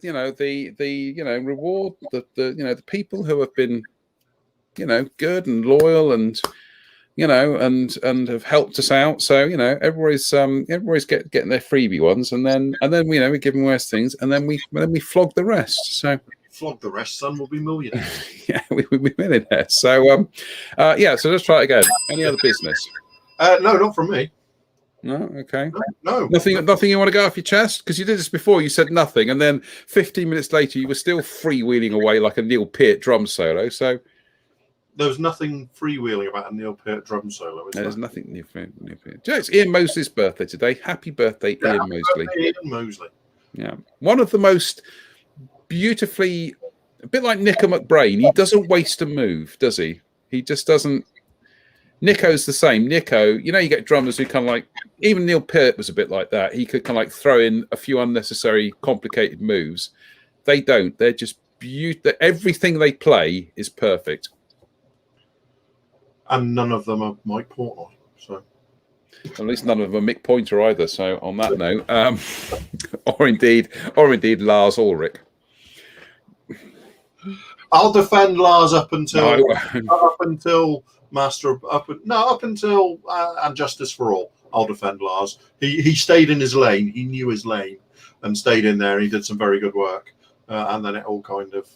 people who have been good and loyal and and have helped us out. So everybody's getting their freebie ones, and then we give them worse things, and then we flog the rest. So flog the rest, son. We'll be millionaires. Yeah, we'll be millionaires. So so let's try it again. Any other business? No, not from me. No, okay. No. Nothing you want to go off your chest? Because you did this before, you said nothing, and then 15 minutes later you were still freewheeling away like a Neil Peart drum solo. So there was nothing freewheeling about a Neil Peart drum solo. There's nothing Neil Peart. It's Ian Mosley's birthday today. Happy birthday, Ian Mosley. Ian Mosley. Yeah. One of the most beautifully, a bit like Nico McBrain, he doesn't waste a move, does he? He just doesn't. Nico's the same. Nico, you get drummers who kind of like, even Neil Peart was a bit like that. He could kind of like throw in a few unnecessary, complicated moves. They don't. They're just beautiful. Everything they play is perfect. And none of them are Mike Portnoy. So, at least none of them are Mick Pointer either. So on that note, or indeed Lars Ulrich. I'll defend Lars up until Master up until and Justice for All. I'll defend Lars. He stayed in his lane. He knew his lane and stayed in there. He did some very good work, and then it all kind of.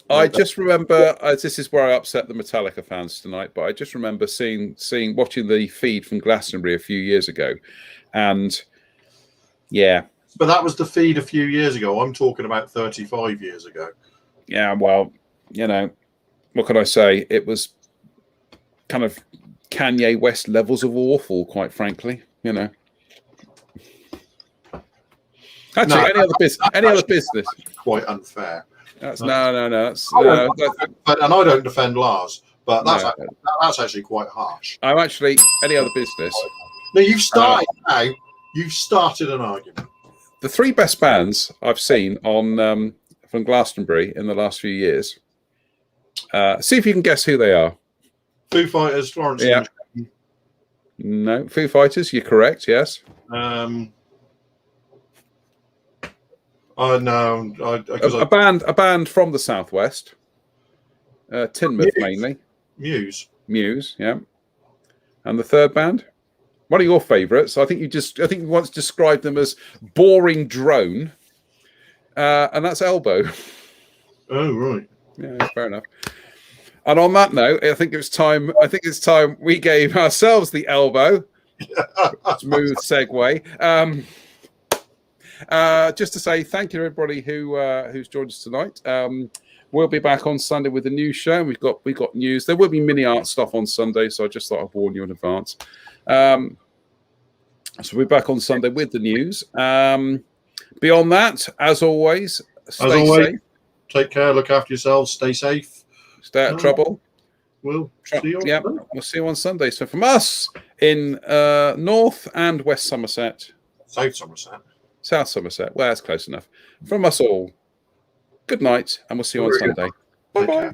I just remember this is where I upset the Metallica fans tonight, but I just remember watching the feed from Glastonbury a few years ago, and yeah. But that was the feed a few years ago. I'm talking about 35 years ago. Yeah, well, what can I say? It was kind of Kanye West levels of awful, quite frankly. Actually, any other business? Quite unfair. That's no. That's and I don't defend Lars, but that's actually quite harsh. I'm actually any other business. No, you've started now. You've started an argument. The three best bands I've seen on from Glastonbury in the last few years. See if you can guess who they are. Foo Fighters, Florence. Yeah. No, Foo Fighters. You're correct. Yes. I know. A band from the southwest, Teignmouth mainly. Muse. Yeah. And the third band. One of your favourites. I think you once described them as boring drone, and that's Elbow. Oh right. Yeah, fair enough. And on that note, I think it's time we gave ourselves the elbow. Smooth segue. Just to say thank you to everybody who's joined us tonight. We'll be back on Sunday with a new show. We've got news. There will be mini art stuff on Sunday, so I just thought I'd warn you in advance. So we're back on Sunday with the news. Beyond that, as always, stay safe. Take care. Look after yourselves. Stay safe. Stay out of trouble. We'll see you on Sunday. We'll see you on Sunday. So from us in North and West Somerset. South Somerset. South Somerset. Well, that's close enough. From us all, good night, and we'll see you on Sunday. Bye-bye.